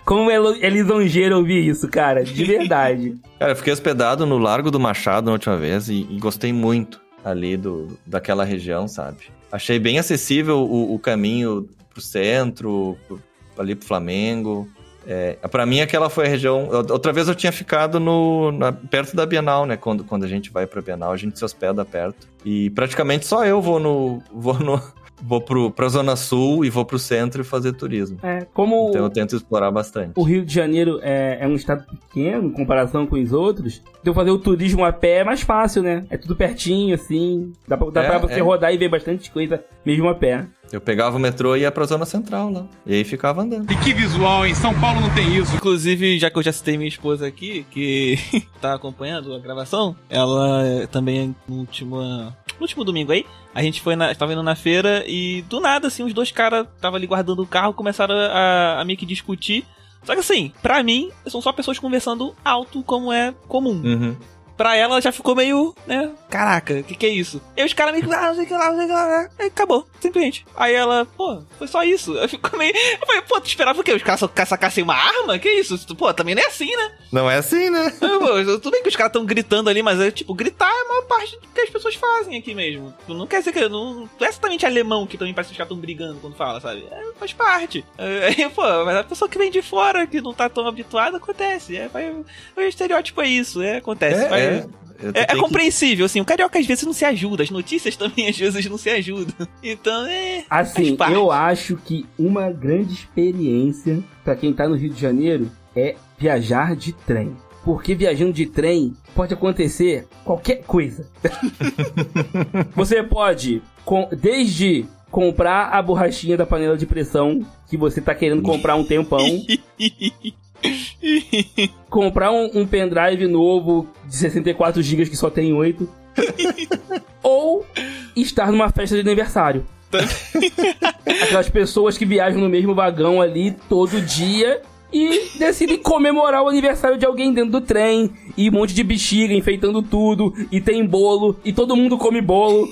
Como é lisonjeiro ouvir isso, cara. De verdade.
Cara, eu fiquei hospedado no Largo do Machado na última vez e gostei muito ali daquela região, sabe? Achei bem acessível o caminho pro centro, ali pro Flamengo. Pra mim, aquela foi a região... Outra vez eu tinha ficado perto da Bienal, né? Quando a gente vai pra Bienal, a gente se hospeda perto. E praticamente só eu vou pra Zona Sul e vou pro centro e fazer turismo.
Como
então eu tento explorar bastante.
O Rio de Janeiro é um estado pequeno em comparação com os outros, então fazer o turismo a pé é mais fácil, né? É tudo pertinho, assim. Dá pra você rodar e ver bastante coisa mesmo a pé.
Eu pegava o metrô e ia pra Zona Central lá. E aí ficava andando.
E que visual, em São Paulo não tem isso.
Inclusive, já que eu já citei minha esposa aqui, que tá acompanhando a gravação, ela também no último domingo aí, a gente tava indo na feira e do nada, assim, os dois caras estavam ali guardando o carro, começaram a meio que discutir. Só que assim, pra mim, são só pessoas conversando alto, como é comum.
Uhum.
Pra ela já ficou meio, né? Caraca, o que é isso? E os caras meio, não sei o que lá, aí acabou, simplesmente. Aí ela, pô, foi só isso. Eu falei, pô, tu esperava o quê? Os caras só sacassem uma arma? Que isso? Pô, também não é assim, né?
Não é assim, né?
Tudo bem que os caras estão gritando ali, mas gritar é a maior parte do que as pessoas fazem aqui mesmo. Não quer dizer que não é exatamente alemão que também parece que os caras estão brigando quando fala, sabe? Faz parte. Aí, pô, mas a pessoa que vem de fora, que não tá tão habituada, acontece. O estereótipo é isso, acontece. É compreensível, assim, o carioca às vezes não se ajuda, as notícias também às vezes não se ajudam. Então,
assim, eu acho que uma grande experiência pra quem tá no Rio de Janeiro é viajar de trem. Porque viajando de trem pode acontecer qualquer coisa. Você pode, desde comprar a borrachinha da panela de pressão que você tá querendo comprar há um tempão... comprar um pendrive novo de 64 GB que só tem 8. Ou estar numa festa de aniversário. Aquelas pessoas que viajam no mesmo vagão ali todo dia e decidem comemorar o aniversário de alguém dentro do trem. E um monte de bexiga enfeitando tudo. E tem bolo. E todo mundo come bolo.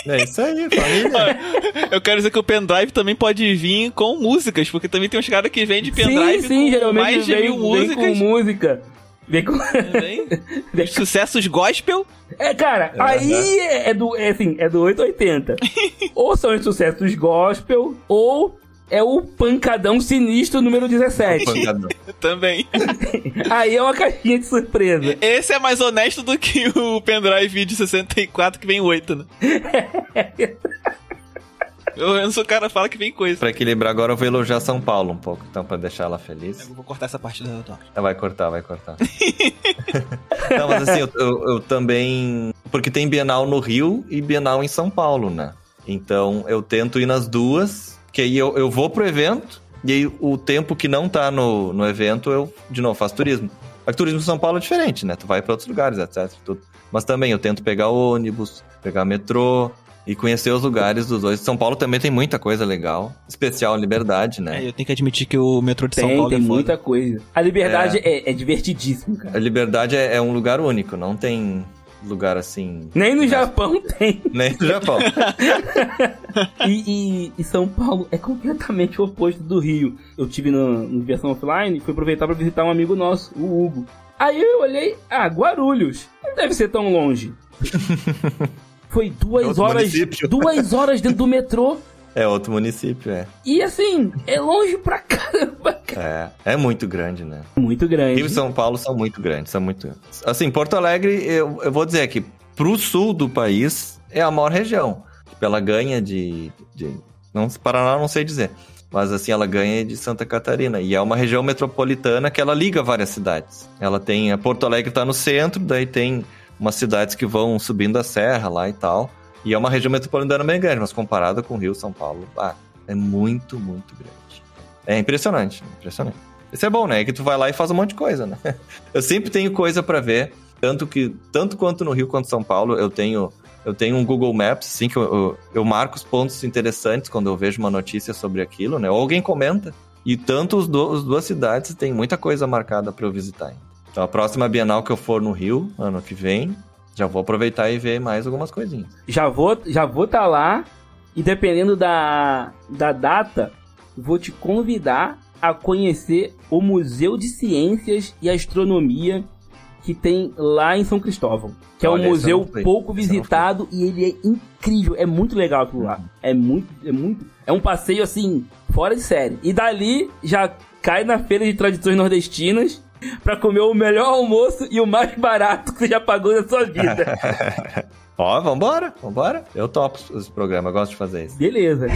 É isso aí, família.
Eu quero dizer que o pendrive também pode vir com músicas, porque também tem uns caras que vendem pendrive
com
geralmente mais de 1000 músicas.
Vem com música. Vem com...
Sucessos gospel.
Cara, aí é do 880. Ou são os sucessos gospel, ou é o pancadão sinistro número 17.
Também.
Aí é uma caixinha de surpresa.
Esse é mais honesto do que o pendrive de 64 que vem 8, né? Pelo menos o cara fala que vem coisa.
Pra equilibrar agora, eu vou elogiar São Paulo um pouco, então, pra deixar ela feliz.
Eu vou cortar essa parte da Doc.
Vai cortar. Não, mas assim, eu também... Porque tem Bienal no Rio e Bienal em São Paulo, né? Então, eu tento ir nas duas, que aí eu vou pro evento, e aí o tempo que não tá no evento, eu, de novo, faço turismo. O turismo em São Paulo é diferente, né? Tu vai pra outros lugares, etc. Tudo. Mas também eu tento pegar ônibus, pegar metrô... E conhecer os lugares dos dois. São Paulo também tem muita coisa legal. Especial Liberdade, né?
Eu tenho que admitir que o metrô de São Paulo
tem muita coisa. A Liberdade é divertidíssimo, cara.
A Liberdade é um lugar único. Não tem lugar assim...
Nem no Japão tem.
Nem no Japão.
E São Paulo é completamente o oposto do Rio. Eu tive no versão offline e fui aproveitar pra visitar um amigo nosso, o Hugo. Aí eu olhei... Guarulhos. Não deve ser tão longe. Foi 2 horas dentro do metrô.
É outro município,
E assim, é longe pra caramba, cara.
É muito grande, né?
Muito grande.
Rio e São Paulo são muito grandes, Assim, Porto Alegre, eu vou dizer que pro sul do país é a maior região. Tipo, ela ganha não, Paraná não sei dizer. Mas assim, ela ganha de Santa Catarina. E é uma região metropolitana que ela liga várias cidades. Ela tem... Porto Alegre tá no centro, daí tem... umas cidades que vão subindo a serra lá e tal. E é uma região metropolitana bem grande, mas comparada com o Rio, São Paulo, é muito, muito grande. É impressionante. Isso é bom, né? É que tu vai lá e faz um monte de coisa, né? Eu sempre tenho coisa pra ver, tanto quanto no Rio quanto em São Paulo, eu tenho um Google Maps, assim, que eu marco os pontos interessantes quando eu vejo uma notícia sobre aquilo, né? Ou alguém comenta. E tanto as duas cidades tem muita coisa marcada pra eu visitar. Então, a próxima Bienal que eu for no Rio, ano que vem, já vou aproveitar e ver mais algumas coisinhas.
Já vou tá lá, e dependendo da data, vou te convidar a conhecer o Museu de Ciências e Astronomia que tem lá em São Cristóvão. Que é um museu pouco visitado e ele é incrível. É muito legal aquilo lá. É um passeio, assim, fora de série. E dali já cai na feira de tradições nordestinas pra comer o melhor almoço e o mais barato que você já pagou na sua vida.
Ó, vambora. Eu topo esse programa, eu gosto de fazer isso.
Beleza.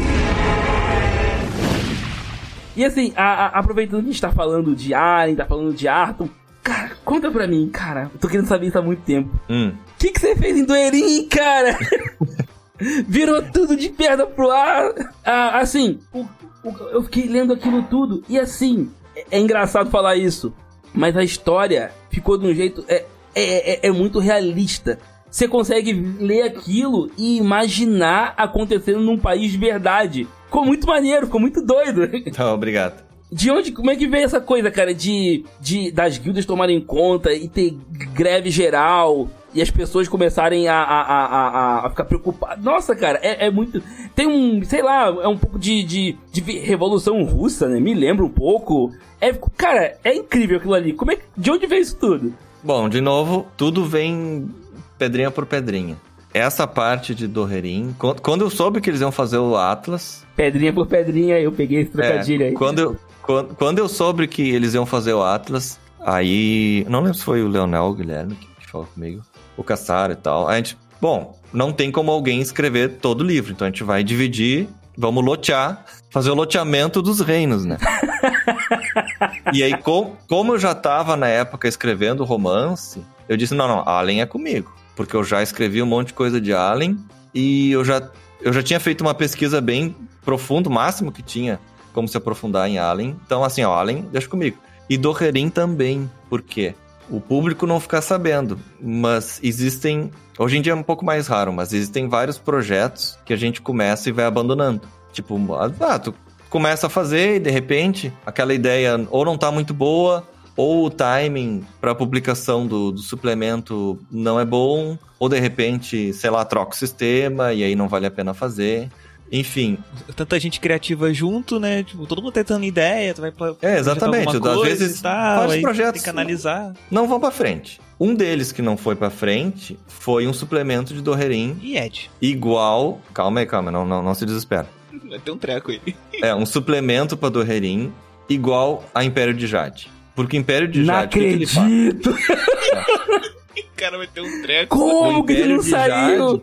E assim, aproveitando que a gente tá falando de Alien, tá falando de Arton, cara, conta pra mim, cara. Eu tô querendo saber isso há muito tempo. O que você fez em Doerim, cara? Virou tudo de perna pro ar. Assim, eu fiquei lendo aquilo tudo. E assim, é engraçado falar isso, mas a história ficou de um jeito... É muito realista. Você consegue ler aquilo e imaginar acontecendo num país de verdade. Ficou muito maneiro, ficou muito doido.
Então, obrigado.
Como é que veio essa coisa, cara, das guildas tomarem conta e ter greve geral e as pessoas começarem a ficar preocupadas? Nossa, cara, é muito... Tem sei lá, é um pouco de Revolução Russa, né? Me lembra um pouco. Cara, é incrível aquilo ali. De onde veio isso tudo?
Bom, de novo, tudo vem pedrinha por pedrinha. Essa parte de Doherim, quando eu soube que eles iam fazer o Atlas...
Pedrinha por pedrinha, eu peguei esse trocadilho aí.
Quando eu soube que eles iam fazer o Atlas, aí... Não lembro se foi o Leonel ou o Guilherme que falou comigo. O Cassaro e tal. A gente... Bom, não tem como alguém escrever todo o livro. Então a gente vai dividir, vamos lotear, fazer o loteamento dos reinos, né? E aí, como eu já tava na época escrevendo romance, eu disse, não, Alien é comigo. Porque eu já escrevi um monte de coisa de Alien e eu já tinha feito uma pesquisa bem profunda, o máximo que tinha como se aprofundar em Alien. Então, assim, Alien, deixa comigo. E Doherim também, por quê? O público não fica sabendo, mas existem... Hoje em dia é um pouco mais raro, mas existem vários projetos que a gente começa e vai abandonando. Tipo, tu começa a fazer e, de repente, aquela ideia ou não tá muito boa... Ou o timing para a publicação do suplemento não é bom, ou de repente, sei lá, troca o sistema e aí não vale a pena fazer. Enfim.
Tanta gente criativa junto, né? Tipo, todo mundo tentando ideia, tu vai
exatamente. Às vezes, vários projetos
tem que analisar.
Não vão pra frente. Um deles que não foi pra frente foi um suplemento de Doherim.
E Ed.
Igual... Calma aí, não se desespera.
Vai ter um treco aí.
Um suplemento pra Doherim igual a Império de Jade. Porque Império de Jade...
Não acredito!
O cara vai ter um treco.
Como que ele não saiu?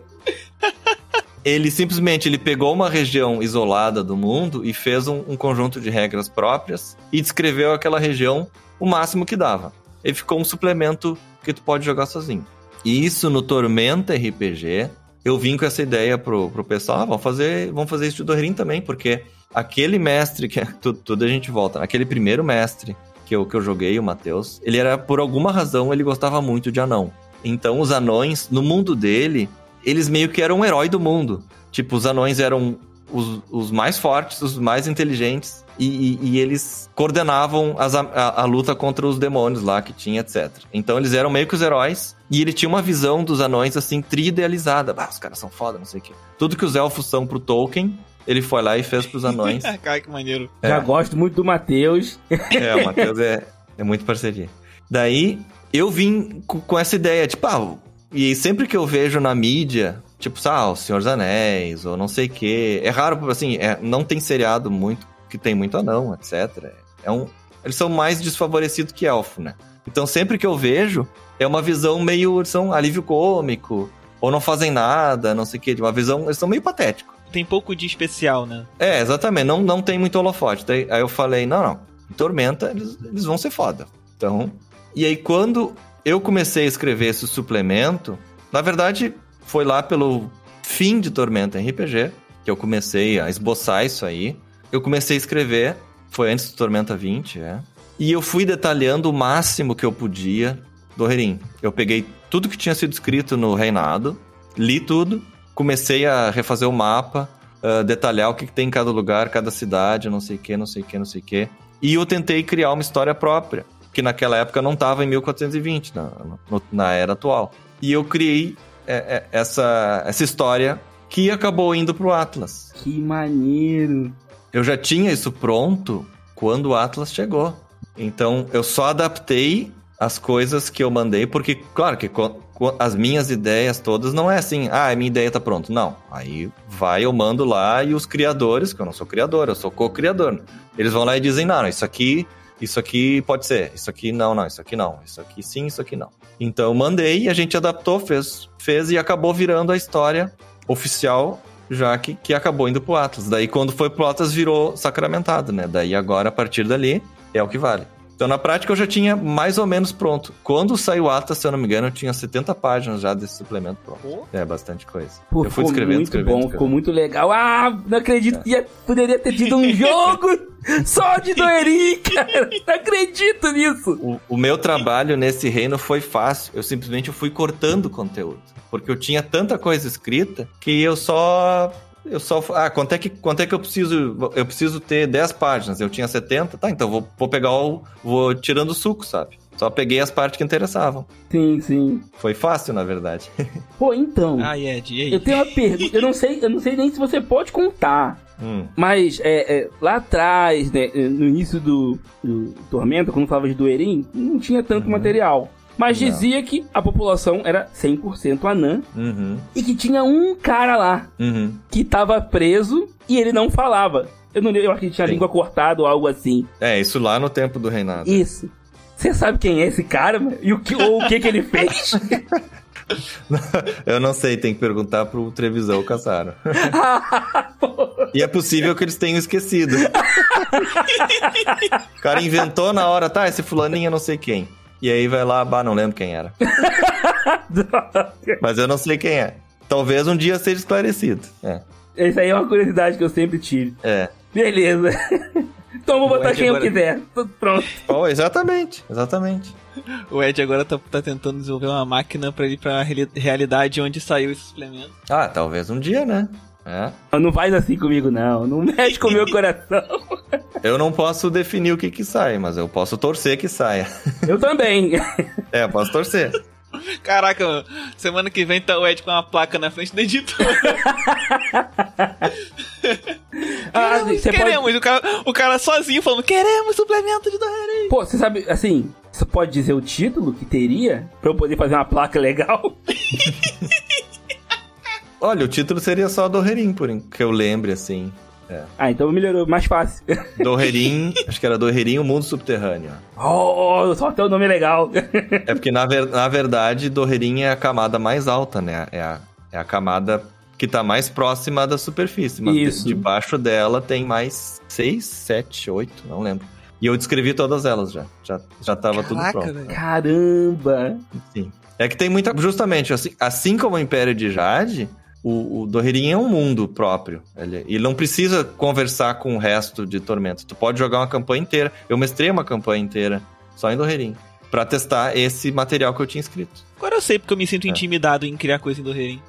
Ele simplesmente pegou uma região isolada do mundo e fez um conjunto de regras próprias e descreveu aquela região o máximo que dava. Ele ficou um suplemento que tu pode jogar sozinho. E isso no Tormenta RPG, eu vim com essa ideia pro pessoal, vamos fazer isso de Doherim também, porque aquele mestre, que tudo a gente volta, aquele primeiro mestre que eu joguei, o Matheus, ele era, por alguma razão, ele gostava muito de anão. Então, os anões, no mundo dele, eles meio que eram o herói do mundo. Tipo, os anões eram os mais fortes, os mais inteligentes, e eles coordenavam a luta contra os demônios lá que tinha, etc. Então, eles eram meio que os heróis, e ele tinha uma visão dos anões, assim, tri-idealizada. Os caras são foda, não sei o quê. Tudo que os elfos são pro Tolkien... Ele foi lá e fez pros anões.
Cara, que maneiro.
Já gosto muito do Matheus.
O Matheus é muito parceria. Daí, eu vim com essa ideia, tipo, e sempre que eu vejo na mídia, tipo, o Senhor dos Anéis, ou não sei o quê. É raro, assim, não tem seriado muito, que tem muito anão, etc. Eles são mais desfavorecidos que elfo, né? Então, sempre que eu vejo, é uma visão meio, eles são alívio cômico, ou não fazem nada, não sei o quê. Uma visão, eles são meio patéticos.
Tem pouco de especial, né?
Exatamente. Não tem muito holofote. Aí eu falei, não. Em Tormenta, eles vão ser foda. Então... E aí, quando eu comecei a escrever esse suplemento, na verdade, foi lá pelo fim de Tormenta RPG, que eu comecei a esboçar isso aí. Eu comecei a escrever, foi antes do Tormenta 20, E eu fui detalhando o máximo que eu podia do Doherim. Eu peguei tudo que tinha sido escrito no Reinado, li tudo, comecei a refazer o mapa, detalhar o que tem em cada lugar, cada cidade, não sei o que. E eu tentei criar uma história própria, que naquela época não estava em 1420, na era atual. E eu criei essa história que acabou indo pro Atlas.
Que maneiro!
Eu já tinha isso pronto quando o Atlas chegou. Então, eu só adaptei as coisas que eu mandei, porque, claro, que as minhas ideias todas não é assim, a minha ideia tá pronta. Não, aí eu mando lá e os criadores, que eu não sou criador, eu sou co-criador, eles vão lá e dizem, não, isso aqui pode ser, isso aqui não, isso aqui não, isso aqui sim, isso aqui não. Então eu mandei e a gente adaptou, fez e acabou virando a história oficial, já que acabou indo pro Atlas. Daí quando foi pro Atlas virou sacramentado, né? Daí agora, a partir dali, é o que vale. Então, na prática, eu já tinha mais ou menos pronto. Quando saiu o Atlas, se eu não me engano, eu tinha 70 páginas já desse suplemento pronto. É bastante coisa.
Pô,
eu fui escrevendo.
Ficou muito legal. Não acredito que poderia ter tido um jogo só de Doerin, cara. Não acredito nisso.
O meu trabalho nesse reino foi fácil. Eu simplesmente fui cortando conteúdo. Porque eu tinha tanta coisa escrita que eu só... quanto é que eu preciso? Eu preciso ter 10 páginas. Eu tinha 70, tá, então vou pegar vou tirando o suco, sabe? Só peguei as partes que interessavam.
Sim.
Foi fácil, na verdade.
Pô, então.
Ed, e aí?
Eu tenho uma pergunta. Eu não sei nem se você pode contar. Mas lá atrás, né, no início do Tormenta, quando falava de Doerin, não tinha tanto material. Mas dizia que a população era 100% anã e que tinha um cara lá que tava preso e ele não falava. Eu acho que tinha a língua cortada ou algo assim.
Isso lá no tempo do reinado.
Isso. Você sabe quem é esse cara, mano? E o que ele fez?
Eu não sei, tem que perguntar pro Trevisão Caçaro. E é possível que eles tenham esquecido. O cara inventou na hora, tá, esse fulaninho eu não sei quem. E aí vai lá, não lembro quem era. Mas eu não sei quem é. Talvez um dia seja esclarecido.
Isso aí é uma curiosidade que eu sempre tive. Beleza. Então eu vou botar quem eu quiser. Tudo pronto.
Exatamente.
O Ed agora tá tentando desenvolver uma máquina pra ir pra realidade onde saiu esse suplemento.
Talvez um dia, né?
Não faz assim comigo, não. Não mexe com o meu coração.
Eu não posso definir o que sai, mas eu posso torcer que saia.
Eu também.
Eu posso torcer.
Caraca, mano, semana que vem tá o Ed com uma placa na frente do editor. Queremos. O cara sozinho falando, queremos suplemento de Doerin.
Pô, você sabe, assim, você pode dizer o título que teria pra eu poder fazer uma placa legal?
Olha, o título seria só Doerin, que eu lembre, assim.
Então melhorou, mais fácil.
Doerin, acho que era Doerin, o Mundo Subterrâneo.
Só até o nome legal.
É porque, na verdade, Doerin é a camada mais alta, né? É a camada que tá mais próxima da superfície. Mas debaixo dela tem mais 6, 7, 8, não lembro. E eu descrevi todas elas já. Já tava tudo pronto.
Véio.
Caramba!
Sim. É que tem muita... Justamente, assim como o Império de Jade... O Doerin é um mundo próprio. Ele não precisa conversar com o resto de Tormenta. Tu pode jogar uma campanha inteira. Eu mestrei uma campanha inteira só em Doerin, pra testar esse material que eu tinha escrito.
Agora eu sei porque eu me sinto intimidado em criar coisa em Doerin.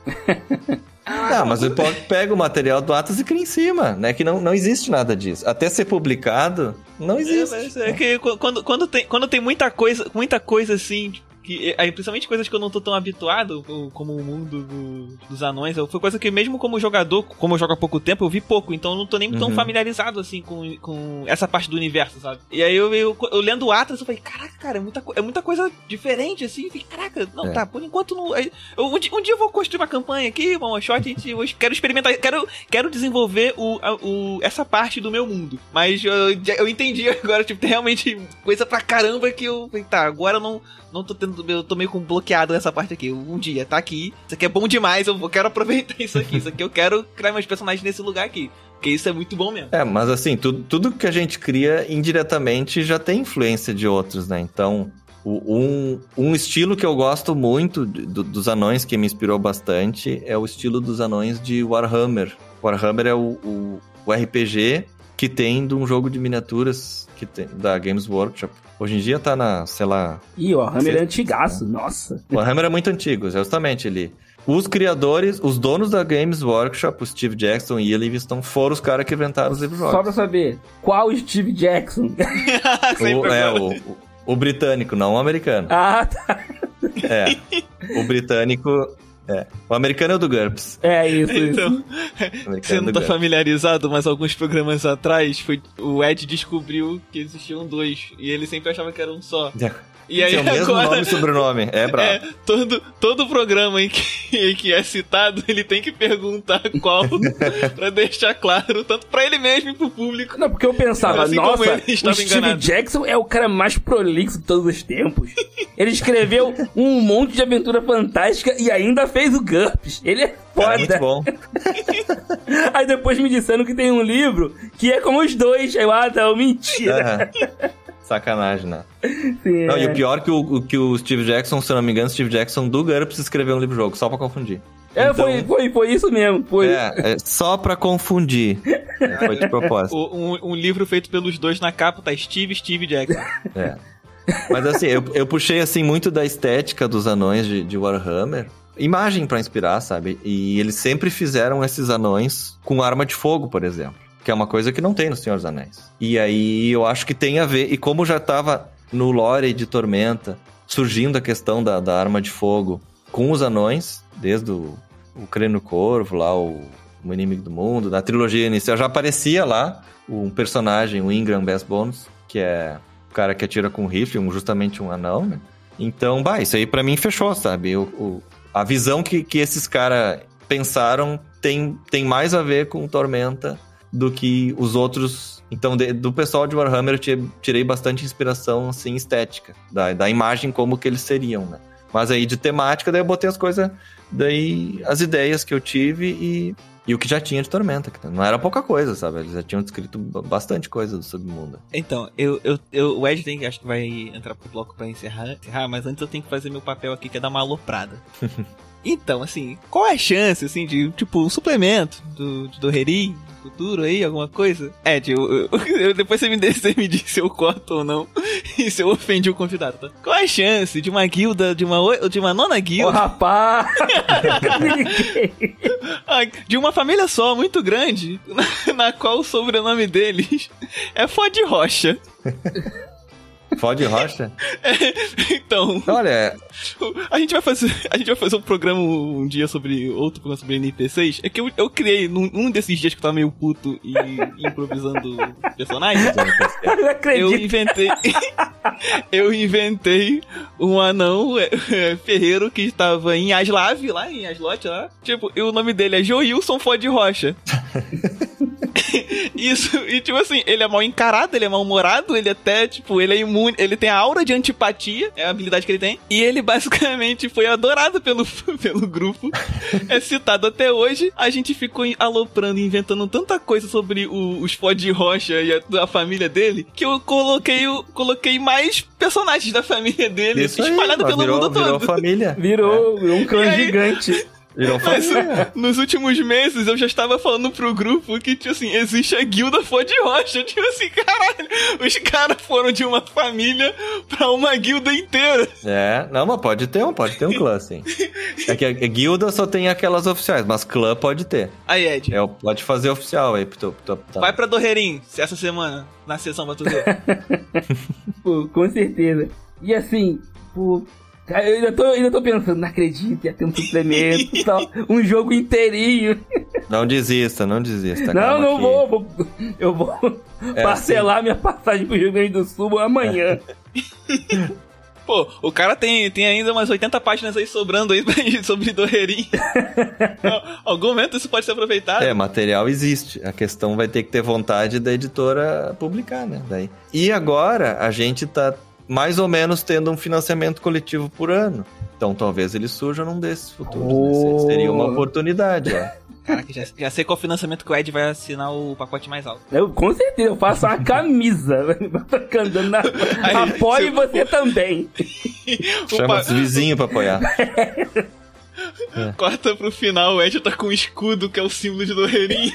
Mas você pega o material do Atlas e cria em cima, né? Que não existe nada disso. Até ser publicado, não existe.
É que quando tem muita coisa assim... principalmente coisas que eu não tô tão habituado, como o mundo dos anões, foi coisa que mesmo como jogador, como eu jogo há pouco tempo, eu vi pouco, então eu não tô nem tão familiarizado assim com essa parte do universo, sabe? E aí eu lendo o Atlas, eu falei, caraca, cara, é muita coisa diferente, assim, eu falei, caraca, não, tá, por enquanto não... Um dia eu vou construir uma campanha aqui, uma one shot, eu quero experimentar, quero desenvolver essa parte do meu mundo, mas eu entendi agora, tipo, tem realmente coisa pra caramba que eu falei, tá, agora eu tô meio bloqueado nessa parte aqui. Um dia, tá aqui. Isso aqui é bom demais, eu quero aproveitar isso aqui. Isso aqui eu quero criar meus personagens nesse lugar aqui. Porque isso é muito bom mesmo.
Mas assim, tudo que a gente cria indiretamente já tem influência de outros, né? Então, um estilo que eu gosto muito dos anões, que me inspirou bastante, é o estilo dos anões de Warhammer. Warhammer é o RPG que tem de um jogo de miniaturas da Games Workshop. Hoje em dia tá na, sei lá...
o Warhammer é antigaço, nossa.
O Warhammer é muito antigo, justamente ele... Os criadores, os donos da Games Workshop, o Steve Jackson e Ian Livingstone, foram os caras que inventaram os livros jogos.
Só pra saber, qual Steve Jackson?
O britânico, não o americano.
Tá.
O britânico O americano é o do GURPS.
É isso.
Então,
O
você não
do
tá
GURPS.
familiarizado, mas alguns programas atrás, o Ed descobriu que existiam 2, e ele sempre achava que era um só. E aí
Tem o mesmo
agora,
nome e sobrenome. É brabo.
todo programa em que é citado, ele tem que perguntar qual, pra deixar claro, tanto pra ele mesmo e pro público.
Não, porque eu pensava,
Assim como
nossa,
ele estava
o Steve
enganado.
Jackson é o cara mais prolixo de todos os tempos. Ele escreveu um monte de aventura fantástica e ainda fez o GURPS. Ele é
Cara, muito
foda.
bom.
Aí depois me disseram que tem um livro que é como os dois. Aí eu, não, mentira.
Aham. Sacanagem, né?
Sim,
Não, e o pior que o Steve Jackson, se eu não me engano, Steve Jackson do GURPS escreveu um livro-jogo, só pra confundir. Então,
foi isso mesmo. Foi.
É só pra confundir. Foi de propósito.
Um livro feito pelos dois na capa tá Steve Jackson.
É. Mas assim, eu puxei assim muito da estética dos anões de Warhammer. Imagem pra inspirar, sabe? E eles sempre fizeram esses anões com arma de fogo, por exemplo. Que é uma coisa que não tem no Senhor dos Anéis. E aí eu acho que tem a ver. E como já tava no lore de Tormenta, surgindo a questão da arma de fogo com os anões, desde o Crânio Corvo, lá, o Inimigo do Mundo, na trilogia inicial, já aparecia lá um personagem, o Ingram Bassbones, que é o cara que atira com um rifle, justamente um anão, né? Então, isso aí pra mim fechou, sabe? A visão que esses caras pensaram tem mais a ver com Tormenta do que os outros. Então, do pessoal de Warhammer, eu tirei bastante inspiração, assim, estética. Da imagem como que eles seriam, né? Mas aí, de temática, daí eu botei as coisas... Daí, as ideias que eu tive e o que já tinha de Tormenta. Que não era pouca coisa, sabe? Eles já tinham descrito bastante coisa do submundo.
Então, o Ed acho que vai entrar pro bloco pra encerrar, mas antes eu tenho que fazer meu papel aqui, que é dar uma aloprada. Então, assim, qual é a chance, assim, de, tipo, um suplemento do Herim futuro aí, alguma coisa? Ed, depois você me diz se eu corto ou não, e se eu ofendi o convidado, tá? Qual é a chance de uma guilda, de uma nona guilda...
Ô, rapaz!
de uma família só, muito grande, na qual o sobrenome deles é Fode Rocha.
Fode Rocha?
Então...
Olha...
A gente vai fazer um programa um dia outro programa sobre NPCs. É que eu criei, num desses dias que eu tava meio puto e improvisando personagens,
Eu acredito.
eu inventei um anão ferreiro que estava em Aslav, lá em Aslot, lá. Tipo, e o nome dele é Joilson Fode Rocha. Isso, e tipo assim, ele é mal encarado, ele é mal-humorado, ele até, tipo, ele é imune, ele tem a aura de antipatia, é a habilidade que ele tem, e ele basicamente foi adorado pelo grupo, é citado até hoje. A gente ficou aloprando, inventando tanta coisa sobre os Fode Rocha e a família dele, que eu coloquei mais personagens da família dele espalhados pelo mundo todo.
Virou família.
Virou um clã gigante.
Mas nos últimos meses eu já estava falando pro grupo que, tipo assim, existe a guilda Fode Rocha. Tipo assim, caralho, os caras foram de uma família pra uma guilda inteira.
Não, mas pode ter um clã, sim. É que a guilda só tem aquelas oficiais, mas clã pode ter.
Aí, Ed.
Pode fazer oficial aí.
Vai pra Doherim essa semana, na sessão pra tu ver.
Pô, com certeza. E assim, pô... Eu ainda tô pensando, não acredito, ia ter um suplemento e tal, um jogo inteirinho.
Não desista.
Não vou. Eu vou parcelar minha passagem pro Rio Grande do Sul amanhã.
Pô, o cara tem ainda umas 80 páginas aí sobrando aí sobre Doherim. Algum momento isso pode ser aproveitado.
Material existe. A questão vai ter que ter vontade da editora publicar, né? Daí. E agora a gente tá mais ou menos tendo um financiamento coletivo por ano. Então talvez ele surja num desses futuros. Né? Seria uma oportunidade, ó.
Caraca, já sei qual financiamento que o Ed vai assinar o pacote mais alto.
Com certeza, eu faço uma camisa. Andando na... Apoie você também.
Chama os vizinhos pra apoiar.
Corta pro final, o Ed tá com um escudo que é o símbolo de Doherim.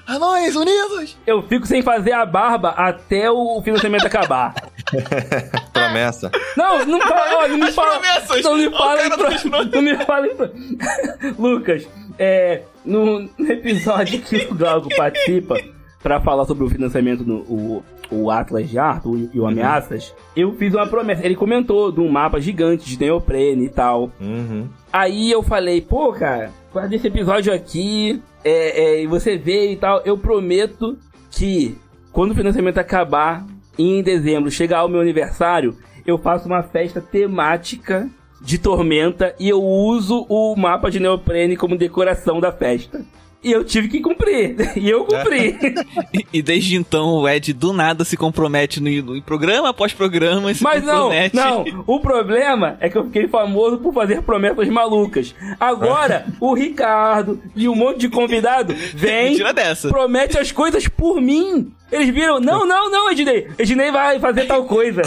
Anões unidos!
Eu fico sem fazer a barba até o financiamento acabar.
Promessa.
Não me fala. Não me fala. Lucas, no episódio que o Galgo participa pra falar sobre o financiamento, o o Atlas de Arthur e o Ameaças, eu fiz uma promessa. Ele comentou de um mapa gigante de neoprene e tal. Aí eu falei, pô, cara, fazer esse episódio aqui, e você vê e tal, eu prometo que quando o financiamento acabar, em dezembro, chegar o meu aniversário, eu faço uma festa temática de Tormenta e eu uso o mapa de neoprene como decoração da festa. E eu tive que cumprir. E eu cumpri.
E desde então o Ed do nada se compromete no programa após programa.
Mas não. O problema é que eu fiquei famoso por fazer promessas malucas. Agora, o Ricardo e um monte de convidado vem, promete as coisas por mim. Eles viram, não, Ednei. Ednei vai fazer tal coisa.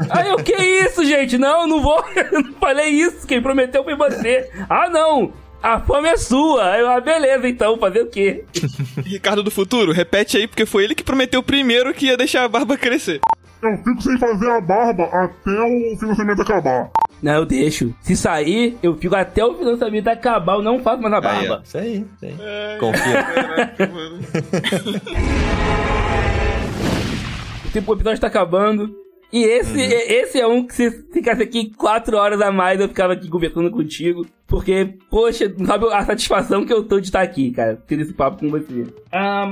Aí eu, que isso, gente? Não vou. Eu não falei isso. Quem prometeu foi você. Ah, não. A fama é sua. Beleza, então, fazer o quê?
Ricardo do futuro, repete aí, porque foi ele que prometeu primeiro que ia deixar a barba crescer.
Eu fico sem fazer a barba até o financiamento acabar.
Não, eu deixo. Se sair, eu fico até o financiamento acabar, eu não faço mais a barba.
Isso aí. Confia.
Caraca, mano.
Tipo, o episódio tá acabando. E esse é um que se ficasse aqui 4 horas a mais, eu ficava aqui conversando contigo. Porque, poxa, não sabe a satisfação que eu tô de estar aqui, cara, tendo esse papo com você.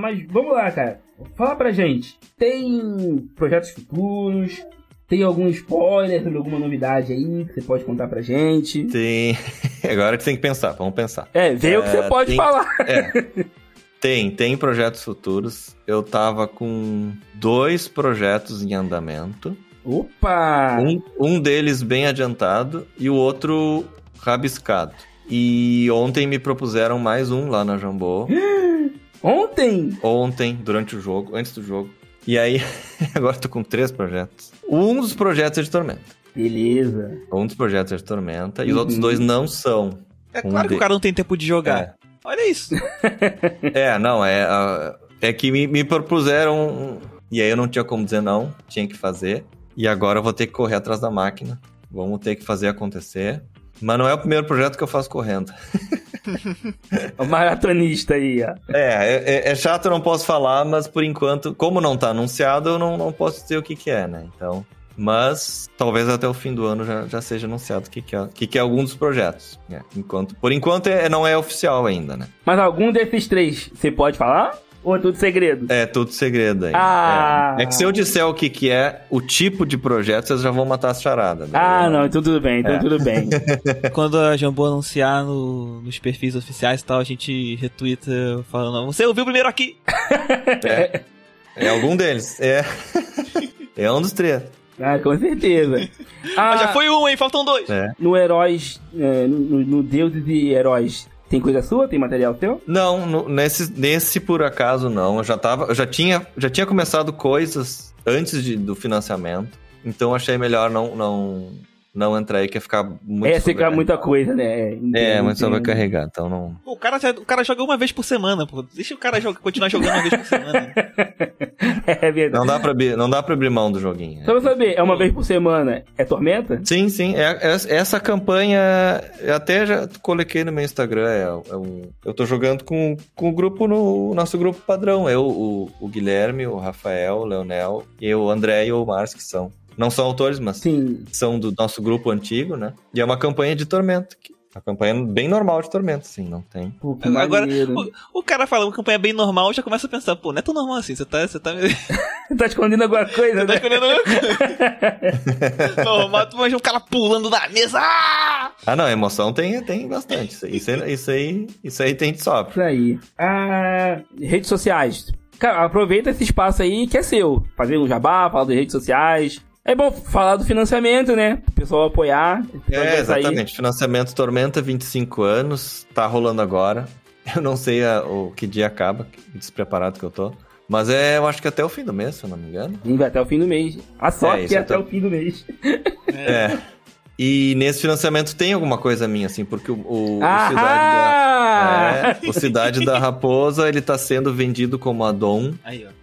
Mas vamos lá, cara. Fala pra gente. Tem projetos futuros? Tem algum spoiler sobre alguma novidade aí que você pode contar pra gente?
Tem. Agora que tem que pensar, vamos pensar.
Vê o que você pode falar.
Tem projetos futuros. Eu tava com 2 projetos em andamento.
Opa!
Um deles bem adiantado e o outro rabiscado. E ontem me propuseram mais um lá na Jambô.
Ontem?
Ontem, durante o jogo, antes do jogo. E aí, agora tô com 3 projetos. Um dos projetos é de Tormenta.
Beleza.
Um dos projetos é de Tormenta. E os outros 2 não são.
É claro que o cara não tem tempo de jogar. Olha isso.
É que me propuseram... E aí eu não tinha como dizer não. Tinha que fazer. E agora eu vou ter que correr atrás da máquina. Vamos ter que fazer acontecer. Mas não é o primeiro projeto que eu faço correndo.
O maratonista aí, ó.
É chato, eu não posso falar, mas por enquanto, como não tá anunciado, eu não posso dizer o que é, né? Então, mas talvez até o fim do ano já seja anunciado o que é algum dos projetos. Né? Por enquanto não é oficial ainda, né?
Mas algum desses 3 você pode falar? Ou é tudo segredo?
É tudo segredo ainda. É que se eu disser o que é o tipo de projeto, vocês já vão matar as charadas. Né?
Não, então tudo bem, tudo bem.
Quando a Jambô anunciar nos perfis oficiais e tal, a gente retweeta falando, você ouviu primeiro aqui!
É algum deles. É um dos 3.
Com certeza.
Já foi um, hein? Faltam 2.
No Heróis, no Deuses e Heróis, tem coisa sua? Tem material teu?
Não, nesse por acaso não. Eu já tinha começado coisas antes do financiamento, então achei melhor não entrar aí, que ia ficar muito
ficar muita coisa, né?
Muito sobrecarregado, então não...
O cara joga uma vez por semana, pô. Deixa o cara continuar jogando uma vez por semana.
É verdade.
Não dá pra abrir mão do joguinho.
Só pra saber, é uma vez por semana? É Tormenta?
Sim. Essa campanha, eu até já coloquei no meu Instagram. Eu tô jogando com o grupo, no nosso grupo padrão. Eu, o Guilherme, o Rafael, o Leonel, e o André e o Márcio, que são... Não são autores, mas são do nosso grupo antigo, né? E é uma campanha de Tormenta. Uma campanha bem normal de Tormenta, sim, não tem.
Pô,
agora, o cara fala uma campanha bem normal, já começa a pensar, pô, não é tão normal assim, você tá...
Você tá escondendo alguma coisa, né?
Tá escondendo alguma coisa. Normal, tu imagina um cara pulando da mesa.
Não, emoção tem bastante. Isso aí tem de sobra.
Isso aí. Redes sociais. Cara, aproveita esse espaço aí que é seu. Fazer um jabá, falar das redes sociais. É bom falar do financiamento, né? O pessoal apoiar.
Exatamente. Financiamento Tormenta, 25 anos. Tá rolando agora. Eu não sei o que dia acaba, que despreparado que eu tô. Mas eu acho que até o fim do mês, se eu não me engano.
Vai até o fim do mês. A sorte que é até o fim do mês.
E nesse financiamento tem alguma coisa minha, assim, porque o Cidade da Raposa, ele tá sendo vendido como addon,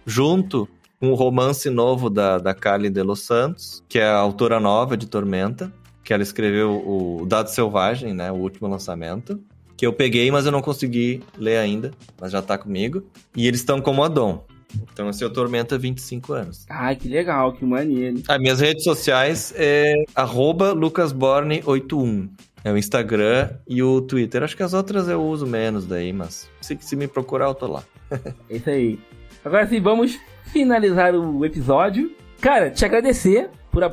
junto com o romance novo da Carly de Los Santos, que é a autora nova de Tormenta, que ela escreveu o Dado Selvagem, né, o último lançamento, que eu peguei, mas eu não consegui ler ainda, mas já tá comigo. E eles estão como addon. Então esse é o Tormenta 25 anos.
Ai, que legal, que maneiro.
As minhas redes sociais é @lucasborne81. É o Instagram e o Twitter. Acho que as outras eu uso menos daí, mas se me procurar eu tô lá.
É isso aí. Agora sim, vamos finalizar o episódio. Cara, te agradecer por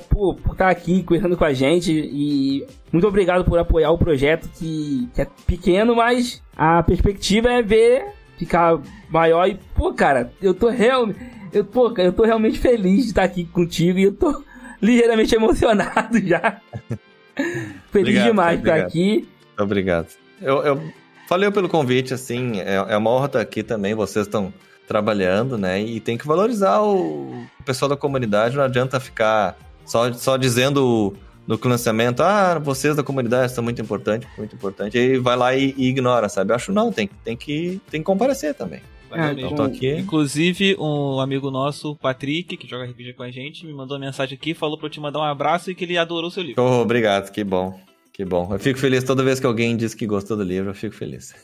estar aqui conversando com a gente e muito obrigado por apoiar o projeto que é pequeno, mas a perspectiva é ver ficar maior e, cara, eu tô realmente feliz de estar aqui contigo e eu tô ligeiramente emocionado já. Feliz demais de estar aqui.
Obrigado. Eu valeu pelo convite, assim, é uma honra estar aqui também, vocês estão trabalhando, né, e tem que valorizar o pessoal da comunidade, não adianta ficar só dizendo no lançamento, vocês da comunidade são muito importante, e aí vai lá e ignora, sabe? Eu acho não, tem que comparecer também.
Então, tô aqui. Inclusive, um amigo nosso, o Patrick, que joga RPG com a gente, me mandou uma mensagem aqui, falou pra eu te mandar um abraço e que ele adorou o seu livro.
Obrigado, que bom. Que bom. Eu fico feliz toda vez que alguém diz que gostou do livro, eu fico feliz.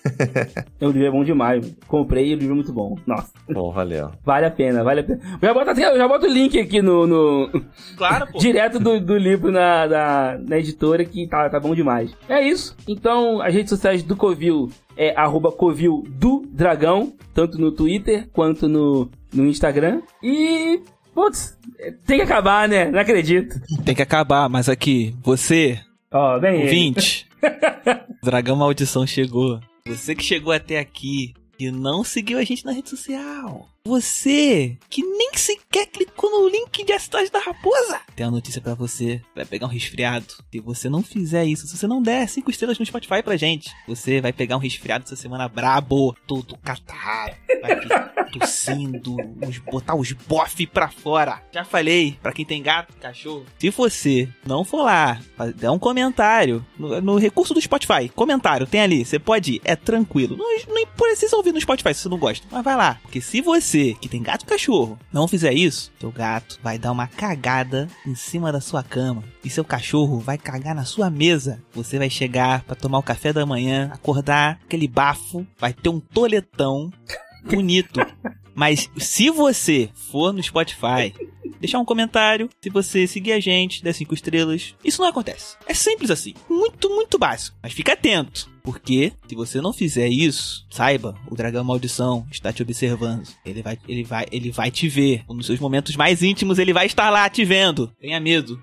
O livro é bom demais. Comprei e o livro é muito bom. Nossa.
Bom, valeu.
Vale a pena. Eu já boto o link aqui no...
Claro, pô.
Direto do livro na editora, que tá bom demais. É isso. Então, as redes sociais do Covil é @Covil do Dragão, tanto no Twitter quanto no Instagram. E... putz, tem que acabar, né? Não acredito.
Tem que acabar, mas aqui, você...
bem
ouvinte, Dragão Maldição chegou. Você que chegou até aqui e não seguiu a gente na rede social. Você que nem sequer clicou no link de Cidade da Raposa. Tem uma notícia pra você. Vai pegar um resfriado. Se você não fizer isso, se você não der 5 estrelas no Spotify pra gente, você vai pegar um resfriado essa semana brabo. Todo catarro. Vai tossindo. Botar os bofe pra fora. Já falei, pra quem tem gato, cachorro. Se você não for lá, der um comentário no recurso do Spotify. Comentário, tem ali. Você pode ir. É tranquilo. Não precisa ouvir no Spotify se você não gosta. Mas vai lá. Porque se você que tem gato e cachorro não fizer isso, seu gato vai dar uma cagada em cima da sua cama e seu cachorro vai cagar na sua mesa. Você vai chegar pra tomar o café da manhã, acordar, aquele bafo, vai ter um toletão bonito. Mas se você for no Spotify, deixar um comentário, se você seguir a gente, der 5 estrelas, isso não acontece. É simples assim. Muito, muito básico. Mas fica atento. Porque se você não fizer isso, saiba, o Dragão Maldição está te observando. Ele vai te ver. Nos seus momentos mais íntimos, ele vai estar lá te vendo. Tenha medo.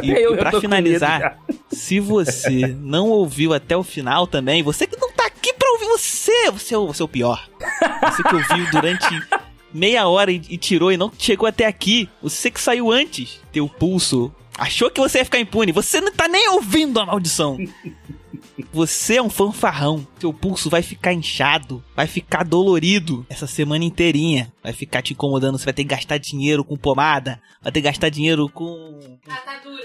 E pra finalizar, se você não ouviu até o final também, você que não tá aqui pra ouvir, você é o pior. Você que ouviu durante meia hora e tirou e não chegou até aqui. Você que saiu antes, teu pulso achou que você ia ficar impune. Você não tá nem ouvindo a maldição. Você é um fanfarrão. Seu pulso vai ficar inchado, vai ficar dolorido essa semana inteirinha. Vai ficar te incomodando. Você vai ter que gastar dinheiro com pomada. Vai ter que gastar dinheiro com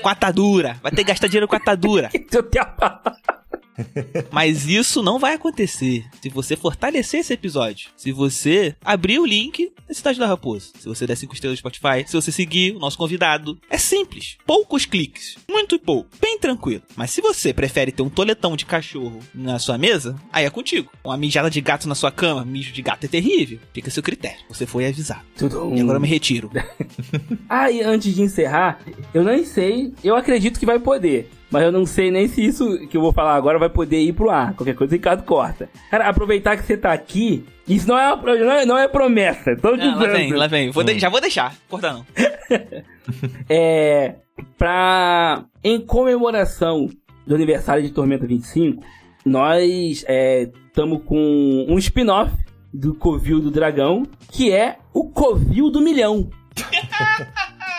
atadura. Vai ter que gastar dinheiro com atadura. Mas isso não vai acontecer se você fortalecer esse episódio. Se você abrir o link da Cidade da Raposa. Se você der 5 estrelas no Spotify. Se você seguir o nosso convidado. É simples. Poucos cliques. Muito pouco. Bem tranquilo. Mas se você prefere ter um toletão de cachorro na sua mesa, aí é contigo. Uma mijada de gato na sua cama. Mijo de gato é terrível. Fica a seu critério. Você foi avisado. E agora eu me retiro.
E antes de encerrar, eu nem sei. Eu acredito que vai poder. Mas eu não sei nem se isso que eu vou falar agora vai poder ir pro ar. Qualquer coisa o Ricardo corta. Cara, aproveitar que você tá aqui, isso não é promessa. Tô dizendo.
Lá vem. Já vou deixar. Corta não.
Em comemoração do aniversário de Tormenta 25, nós estamos com um spin-off do Covil do Dragão, que é o Covil do Milhão.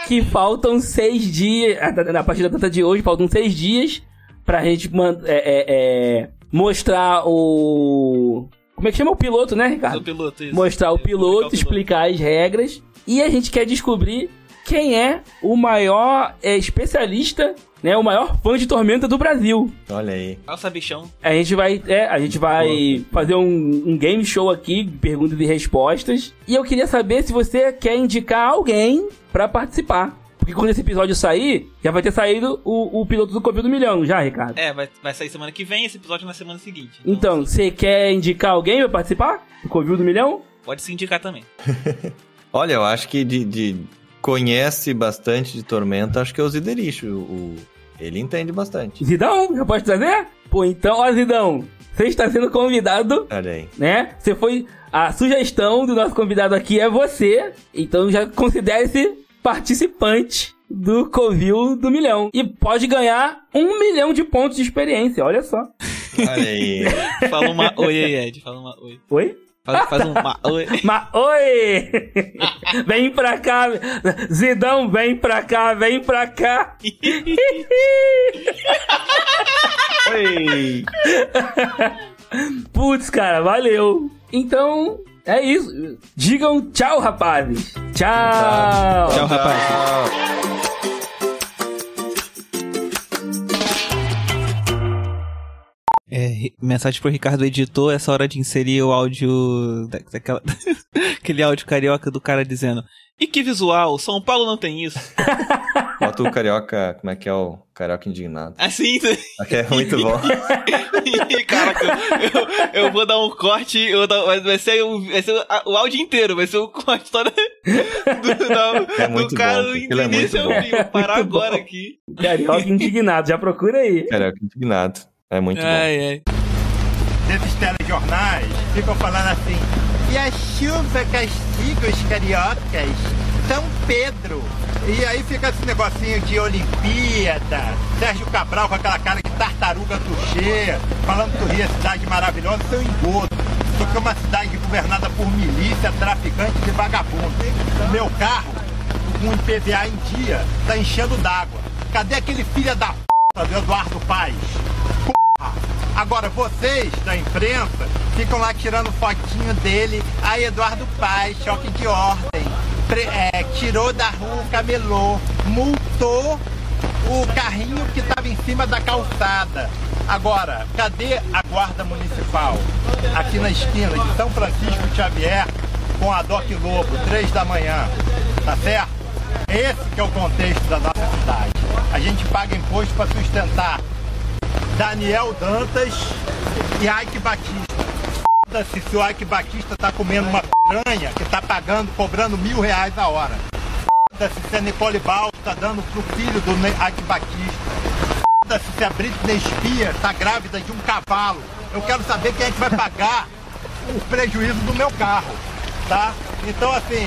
Que faltam 6 dias, a partir da data de hoje, faltam 6 dias pra gente mostrar o... Como é que chama? O piloto, né, Ricardo?
O piloto, isso.
Mostrar o piloto, explicar as regras. E a gente quer descobrir quem é o maior especialista, né, o maior fã de Tormenta do Brasil.
Olha aí.
Nossa, bichão.
A gente vai fazer um game show aqui, perguntas e respostas. E eu queria saber se você quer indicar alguém pra participar. Porque quando esse episódio sair, já vai ter saído o piloto do Covil do Milhão, já, Ricardo?
Vai sair semana que vem, esse episódio na semana seguinte.
Então, você quer indicar alguém pra participar do Covil do Milhão?
Pode se indicar também.
Olha, eu acho que conhece bastante de Tormenta, acho que é o Ziderich. Ele entende bastante.
Zidão, já pode trazer? Pô, então, ó, Zidão, você está sendo convidado,
Olha aí.
né? Você foi... A sugestão do nosso convidado aqui é você, então já considere-se participante do Covil do Milhão. E pode ganhar 1 milhão de pontos de experiência, olha só.
Olha aí.
Fala uma oi aí, Ed. Fala uma oi.
Oi?
Faz um oi.
Oi! Vem pra cá, Zidão, vem pra cá, vem pra cá.
Oi!
Putz, cara, valeu. Então, é isso. Digam tchau, rapazes. Tchau.
Tchau, rapaz. Mensagem pro Ricardo editor, essa hora de inserir o áudio aquele áudio carioca do cara dizendo: e que visual, São Paulo não tem isso.
Bota o carioca, como é que é o carioca indignado?
Assim,
Aqui é muito bom.
Caraca, eu vou dar um corte, vai ser o áudio inteiro, vai ser o corte só do cara do início ao fim. Vou parar agora aqui.
Carioca indignado, já procura aí.
Carioca indignado. É muito bom.
Ai.
Desses telejornais ficam falando assim: e a chuva castiga os cariocas, São Pedro. E aí fica esse negocinho de Olimpíada, Sérgio Cabral com aquela cara de tartaruga tuchê, falando que o Rio é cidade maravilhosa, seu engodo. Isso aqui é uma cidade governada por milícia, traficantes e vagabundos. O meu carro, com IPVA em dia, tá enchendo d'água. Cadê aquele filho da p*** do Eduardo Paes? Agora vocês da imprensa ficam lá tirando fotinho dele. Aí Eduardo Paes, choque de ordem, tirou da rua o camelô, multou o carrinho que estava em cima da calçada. Agora, cadê a guarda municipal? Aqui na esquina de São Francisco Xavier com a Doc Lobo, 3 da manhã, tá certo? Esse que é o contexto da nossa cidade. A gente paga imposto para sustentar Daniel Dantas e Ike Batista. Foda-se se o Ike Batista tá comendo uma piranha que tá cobrando R$1.000 a hora. Foda-se se a Nicole Ball tá dando pro filho do Ike Batista. Foda-se se a Britney Spears tá grávida de um cavalo. Eu quero saber quem é que vai pagar o prejuízo do meu carro, tá? Então assim,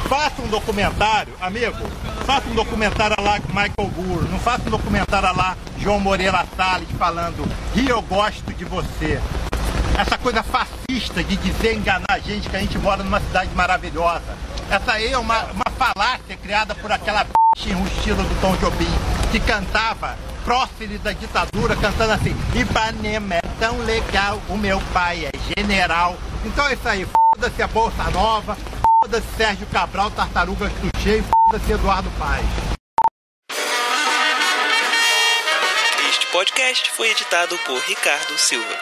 faça um documentário, amigo. Faça um documentário lá com Michael Moore. Não faça um documentário lá João Moreira Salles falando: Rio, eu gosto de você. Essa coisa fascista de dizer, enganar a gente que a gente mora numa cidade maravilhosa. Essa aí é uma falácia criada por aquela no estilo do Tom Jobim, que cantava próximo da ditadura, cantando assim: Ipanema é tão legal, o meu pai é general. Então é isso aí, foda-se a Bolsa Nova, foda-se Sérgio Cabral, Tartarugas Tuchê e foda-se Eduardo Paes.
Este podcast foi editado por Ricardo Silva.